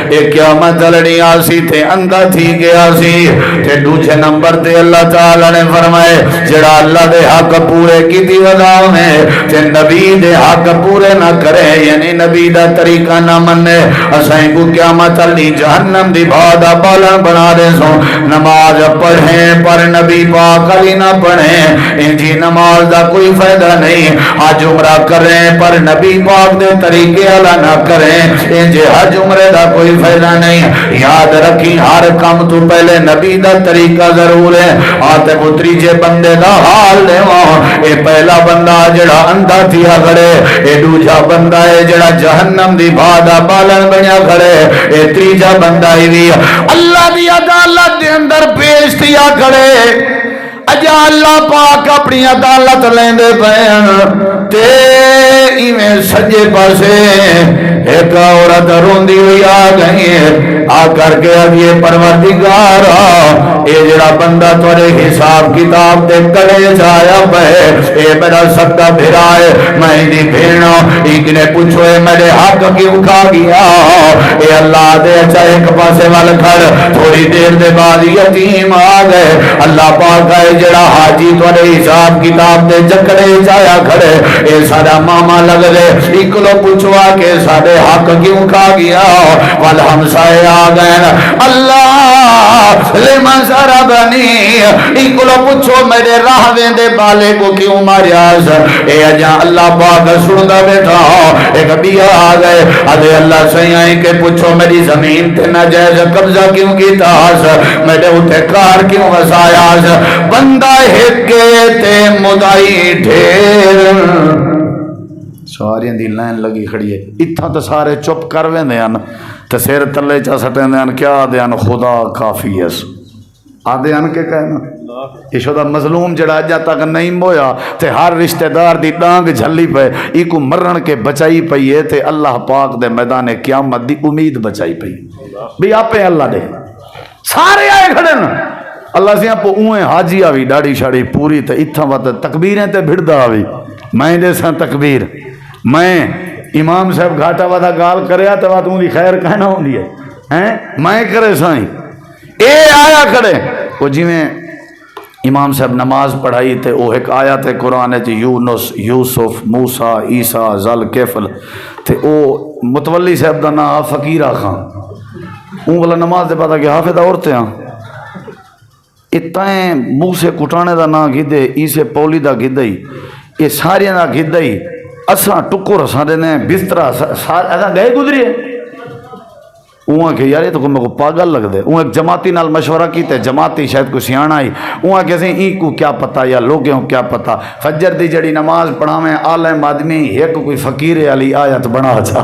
ایک قیامت لڑی آسی تے اندھا تھی گیا سی تے دوسرے نمبر تے اللہ تعالیٰ نے فرمائے جڑا اللہ دے حق پورے کی دی وضاؤں میں تے نبی دے حق پورے نہ کرے یعنی نبی دا طریقہ نہ مننے اسائیں کو قیامت لڑی جہنم دی بھادا بالن بنا دے سو نماز پڑھیں پر نبی پاک علی نہ پڑھیں انجی نماز دا کوئی فائدہ نہیں حج عمرہ کریں پر نبی پاک دے طریقے اللہ نہ کریں انجی حج عمرے دا کوئی فائدہ نہیں یاد رکھی ہر کام تو پہلے نبی دا طریقہ ضرور ہے آتے پتری جے بندے دا حال دے وہاں اے پہلا بندہ جڑا اندھا تھیا کھڑے اے دوجا بندہ ہے جڑا جہنم دی بھادا بالن بنیا کھڑے اے تیجا بندہ ہی بھی اللہ دی عدالت دے اندر پیش تھیا کھڑے اجا اللہ پاک اپنی عدالت لیندے پہن تے ایویں سجے پاسے ایک عورت روندی ہوئی آ گئی آ کر کے اب یہ پروردگارا اے جڑا بندہ تھوڑے حساب کتاب دے کڑے جایا پہ اے میرا سکتا بھرا ہے میں دی بھیڑا ایک نے پوچھو اے میرے حق کیوں کھا گیا اے اللہ دے اچھا ایک پاسے وال کھڑ تھوڑی دیر دے بعد یتیم آ گئے اللہ پاک ہے جڑا حاجی تھوڑے حساب کتاب دے جکڑے جایا کھڑے اے سارا ماما لگ لے اکلو پوچھوا کے سارے حق کیوں کھا گیا وال ہمسائے آ گئے اللہ لمن ضربنی اکلو پوچھو میرے راہویں دے بالے کو کیوں ماریا اے اجا اللہ پاک سندا بیٹھا ایک بیا آ گئے ادھے اللہ سیائیں کہ پوچھو میری زمین تے ناجائز قبضہ کیوں کیتا میرے اٹھے کار کیوں وسایا بندہ ہکے تے مدائی ڈھیر ساری دی لائن لگی کھڑی ہے اتھا تو سارے چپ کر ویندے ہیں تے سیر تلے چا سٹیندے ہیں کیا آدھے ہیں خدا کافی ہے آدھے ہیں کہ کہنا یہ شدہ مظلوم جڑا جا تک نہیں مویا تے ہر رشتہ دار دی ڈانگ جھلی پہ ایکو مرن کے بچائی پئی ہے تے اللہ پاک دے میدان قیامت دی امید بچائی پئی بھی آپ اللہ دے سارے آئے کھڑے نا اللہ سے آپ اوہیں حاجی آوی ڈاڑی شاڑی پوری تے اتھا وقت تکبیریں تے بھڑدا آوی میں دے ساں تکبیر میں امام صاحب گھاٹا ودا گال کریا تو بات ان دی خیر کہنا ہوں دی ہے میں کرے سائیں اے آیا کھڑے وہ جی میں امام صاحب نماز پڑھائی تے وہ ایک آیت قرآن ہے یونس یوسف موسیٰ عیسیٰ ذل کفل تے وہ متولی صاحب دا نام فقیرہ خان اون والا نماز دے پتا کہ حافظ عورتیں ہیں اتائیں منہ سے کٹانے دا نام گھدے ایسے پولی دا گھدائی یہ سارے دا گھدائی اساں ٹکر اساں دینے بسترہ ایسا گئے گزری ہے اوہاں کہ یار یہ تو میں کو پاگل لگ دے اوہاں ایک جماعتی نال مشورہ کیتے جماعتی شاید کو سیانا آئی اوہاں کہتے ہیں این کو کیا پتا یا لوگوں کیا پتا فجر دی جڑی نماز پڑھاویں عالم آدمی ایک کوئی فقیر علی آیت بنا جا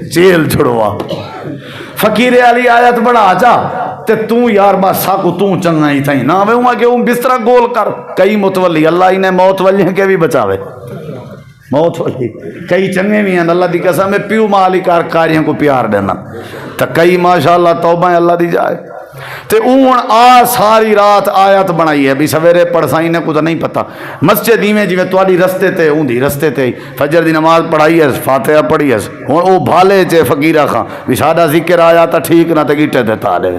چیل چھڑوا فقیر علی آیت بنا جا تے تو یار بس ساکو تو چنگا ہی تھا نا میں اوہاں کہ اون بسترہ گول کر کئی متولی اللہ انہیں موت ولی ہیں کہ بھی بچاوے موت ہوئی کئی چنگے بھی ہیں اللہ دی قسم میں پیو مالی کاریوں کو پیار دینا تو کئی ماشاءاللہ توبہ اللہ دی جائے تے اون آ ساری رات آیت بنائی ہے بھی سویرے پڑھسائی نے کچھ نہیں پتا مسجد میں جی میں توالی رستے تے اون دی رستے تے فجر دی نماز پڑھائی ہے فاتحہ پڑھی ہے ہون او بھالے چے فقیرہ خان بھی سادہ ذکر آیا تا ٹھیک نہ تے گیٹے تے تالے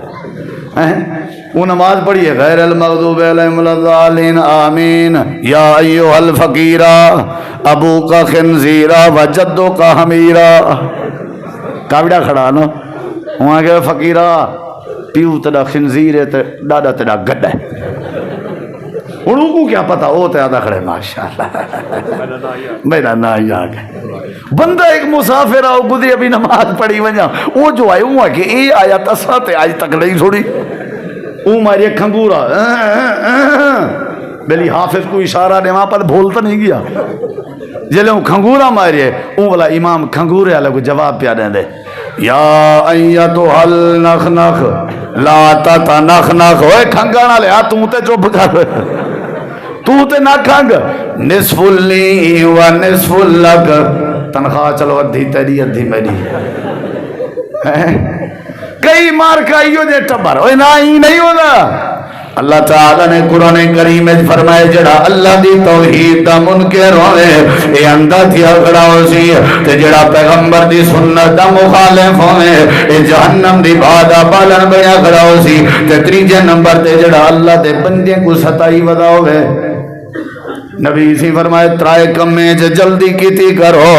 وہ نماز پڑھی ہے غیر المغضوب علیہم الضالین آمین یا ایوہ الفقیرہ ابو کا خنزیرہ و جدو کا حمیرہ کابڑا کھڑا نا وہاں کہ فقیرہ پیو تڑا خنزیر ہے ڈاڈا تڑا گڑا ہے انہوں کو کیا پتا وہ تے آدھا کھڑے ماشاءاللہ میرا نائی آگئے بندہ ایک مسافر آؤ گزری ابھی نماز پڑھی ونجا وہ جو آئے وہ کہ اے آیا تسا تے آج تک نہیں چھوڑی وہ ماری ایک کھنگورا بلی حافظ کو اشارہ نے وہاں پر بھولتا نہیں گیا جلے وہ کھنگورا ماری ہے وہ والا امام کھنگورے والے کو جواب پیا دیں دے یا ایتھا النخنخ لا تتنخنخ اوے کھنگانا لے تو تے چپ کر تو تے نہ کھنگ نصف لی و نصف لک تنخواہ چلو ادھی تیری ادھی میری کئی مار کائیو دے ٹبر اوے نہ ہی نہیں ہونا. اللہ تعالیٰ نے قرآن کریم میں فرمائے جڑا اللہ دی توحید دا منکر ہوئے اے اندھا تھیا کھڑا ہو سی تے جڑا پیغمبر دی سنت دا مخالف ہوئے اے جہنم دی بھادا بالن بیا کھڑا ہو سی تے تیجے نمبر تے جڑا اللہ دے بندے کو ستائی ودا ہوئے. نبی سی فرمائے ترائے کمیں جلدی کیتی کرو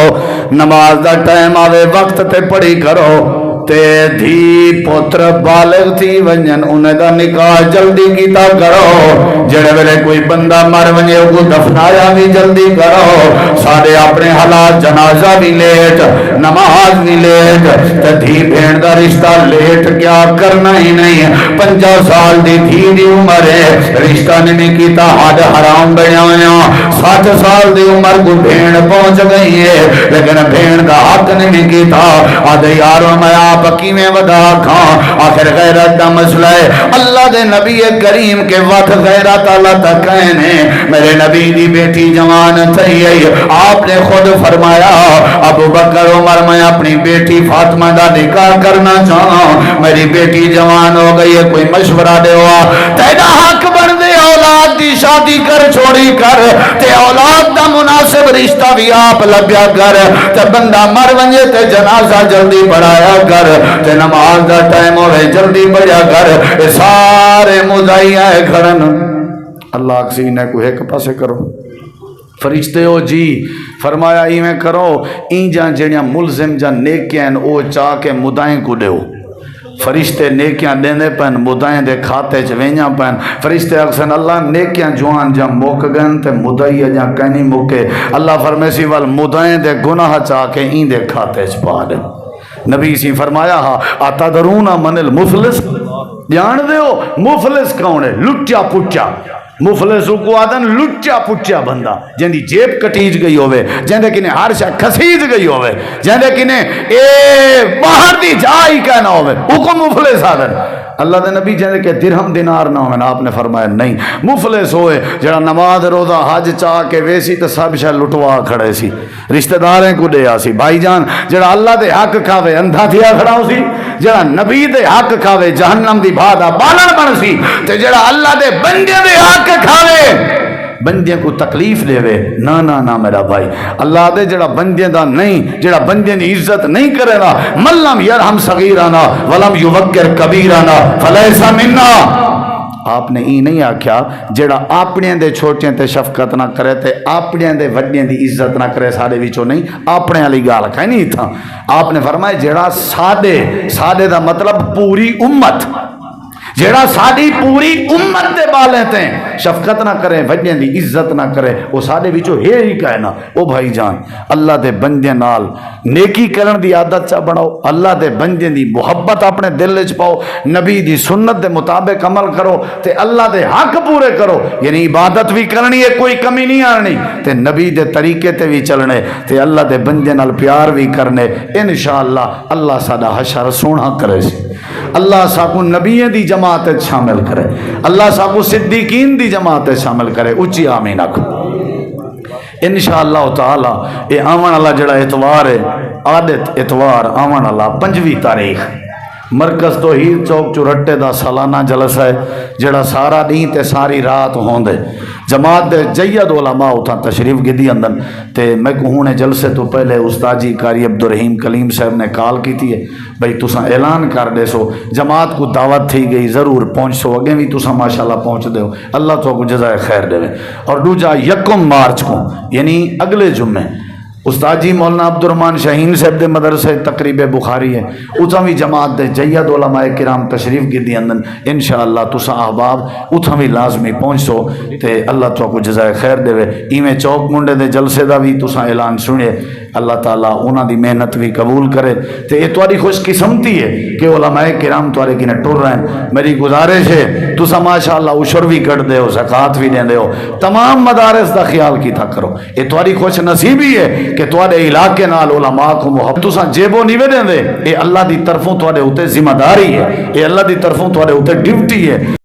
نماز دا ٹائم آوے وقت تے پڑھی کرو تے دھی پوتر بالغ تھی ونجن انہیں دا نکاح جلدی کیتا کرو. جڑے ویلے کوئی بندہ مر ونجے کو دفنایا بھی جلدی کرو. سارے اپنے حالات جنازہ بھی لیٹ نماز بھی لیٹ تے دھی بھین دا رشتہ لیٹ کیا کرنا ہی نہیں. 50 سال دی دھی دی عمر ہے رشتہ نہیں کیتا حد حرام بنیا ہویا. 60 سال دی عمر کو بھین پہنچ گئی ہے لیکن بھین دا حق نہیں کیتا. آدھے یارو میں پکی میں ودا کھاں آخر غیرت دا مسئلہ ہے. اللہ دے نبی کریم کے وقت غیرت اللہ تک کہنے میرے نبی دی بیٹی جوان تھی ہے. آپ نے خود فرمایا ابو بکر عمر میں اپنی بیٹی فاطمہ دا نکاح کرنا چاہاں میری بیٹی جوان ہو گئی ہے کوئی مشورہ دے ہوا تیرا حق بن دے اولاد دی شادی کر چھوڑی کر تے اولاد دا مناسب رشتہ بھی آپ لگیا کر تے بندہ مر ونجے تے جنازہ جلدی پڑھایا کر تے نماز دا ٹائم ہوئے جلدی بڑھیا کر. اے سارے مدعی آئے کھڑن اللہ اکسی نے کو ایک پاسے کرو. فرشتے ہو جی فرمایا ایویں کرو این جان جڑیاں ملزم جان نیکیاں او چاہ کے مدائیں کو دیو. فرشتے نیکیاں دینے پہن مدائیں دے کھاتے چوینیاں پہن. فرشتے اکسن اللہ نیکیاں جوان جا موک گن تے مدائی جا کہنی موکے. اللہ فرمیسی وال مدائیں دے گناہ چاہ کے این دے کھاتے چپا دے. نبی سی فرمایا ہاں آتا درون من المفلس جان دے ہو مفلس کون ہے لٹیا پٹیا. مفلس کو آدن لٹیا پٹیا بندہ جن دی جیب کٹیج گئی ہوئے جن دے کنے ہر شاہ کھسیج گئی ہوئے جن دے کنے باہر دی جائی کہنا ہوئے وہ کو مفلس آدن. اللہ دے نبی جن کے درہم دینار نہ ہوئے آپ نے فرمایا نہیں مفلس ہوئے جڑا نماز روزہ حج چاہ کے ویسی تو سب شاہ لٹوا کھڑے سی رشتہ داریں کو دے آسی. بھائی جان جڑا اللہ دے حق کھاوے اندھا تھیا کھڑا ہو سی جڑا نبی دے حق کھاوے جہنم دی بھادا بالن بن سی تے جڑا اللہ دے بندے دے حق کھاوے بندیاں کو تکلیف دے وے نہ میرا بھائی. اللہ دے جڑا بندیاں دا نہیں جڑا بندیاں دی عزت نہیں کرے نا من لم یرحم صغیرانا ولم یوقر کبیرانا فلیس منا. آپ نے ای نہیں آکھیا جڑا اپنے دے چھوٹیاں تے شفقت نہ کرے تے اپنے دے وڈیاں دی عزت نہ کرے سارے وچوں نہیں اپنے والی گال کہیں نہیں تھا. آپ نے فرمایا جڑا سادے دا مطلب پوری امت جیڑا ساری پوری امت دے بالے تے شفقت نہ کرے وڈیاں دی عزت نہ کرے وہ سارے وچوں ہے ہی کہنا. او بھائی جان اللہ دے بندے نال نیکی کرن دی عادت چا بناؤ. اللہ دے بندے دی محبت اپنے دل وچ پاؤ. نبی دی سنت دے مطابق عمل کرو تے اللہ دے حق پورے کرو. یعنی عبادت بھی کرنی ہے کوئی کمی نہیں آنی تے نبی دے طریقے تے بھی چلنے تے اللہ دے بندے نال پیار بھی کرنے. انشاءاللہ اللہ ساڈا حشر سونا کرے سی. اللہ ساکو نبیوں دی جماعت شامل کرے. اللہ ساکو صدیقین دی جماعت شامل کرے. اچھی آمین آکھو انشاءاللہ تعالی. اے آون اللہ جڑا اتوار ہے عادت اتوار آون اللہ 5 تاریخ مرکز توحید چوک چورٹے دا سالانہ جلسہ ہے جڑا سارا دین تے ساری رات ہوندے. جماعت دے جید علماء اتھا تشریف گدی اندن تے میں کہوں جلسے تو پہلے استاد جی قاری عبدالرحیم کلیم صاحب نے کال کی تھی ہے بھئی تساں اعلان کر دے سو جماعت کو دعوت تھی گئی ضرور پہنچ سو اگیں بھی تساں ماشاءاللہ پہنچ دے ہو اللہ تو کو جزائے خیر دے. اور دوجا 1 مارچ کو یعنی اگلے جمعے استاد جی مولانا عبدالرحمان شاہین صاحب دے مدرسے تقریب بخاری ہے اتھا بھی جماعت دے جید علماء کرام تشریف گدی اندن انشاءاللہ تسا احباب اتھا بھی لازمی پہنچ سو تے اللہ تو کو جزائے خیر دے. ایویں چوک منڈے دے جلسے دا بھی تسا اعلان سنیے اللہ تعالیٰ انہاں دی محنت بھی قبول کرے تے یہ تاری خوش قسمتی ہے کہ علماء کرام توارے کی نے ٹر رہے ہیں. میری گزارش ہے تسا ماشاءاللہ عشر بھی کٹ دے ہو زکوٰۃ بھی دیں دے ہو تمام مدارس دا خیال کی تھا کرو. یہ تاری خوش نصیبی ہے کہ توارے علاقے نال علماء کو محبت تسا جیبوں نہیں دیں دے. یہ اللہ دی طرفوں توارے ہوتے ذمہ داری ہے. یہ اللہ دی طرفوں توارے ہوتے ڈیوٹی ہے.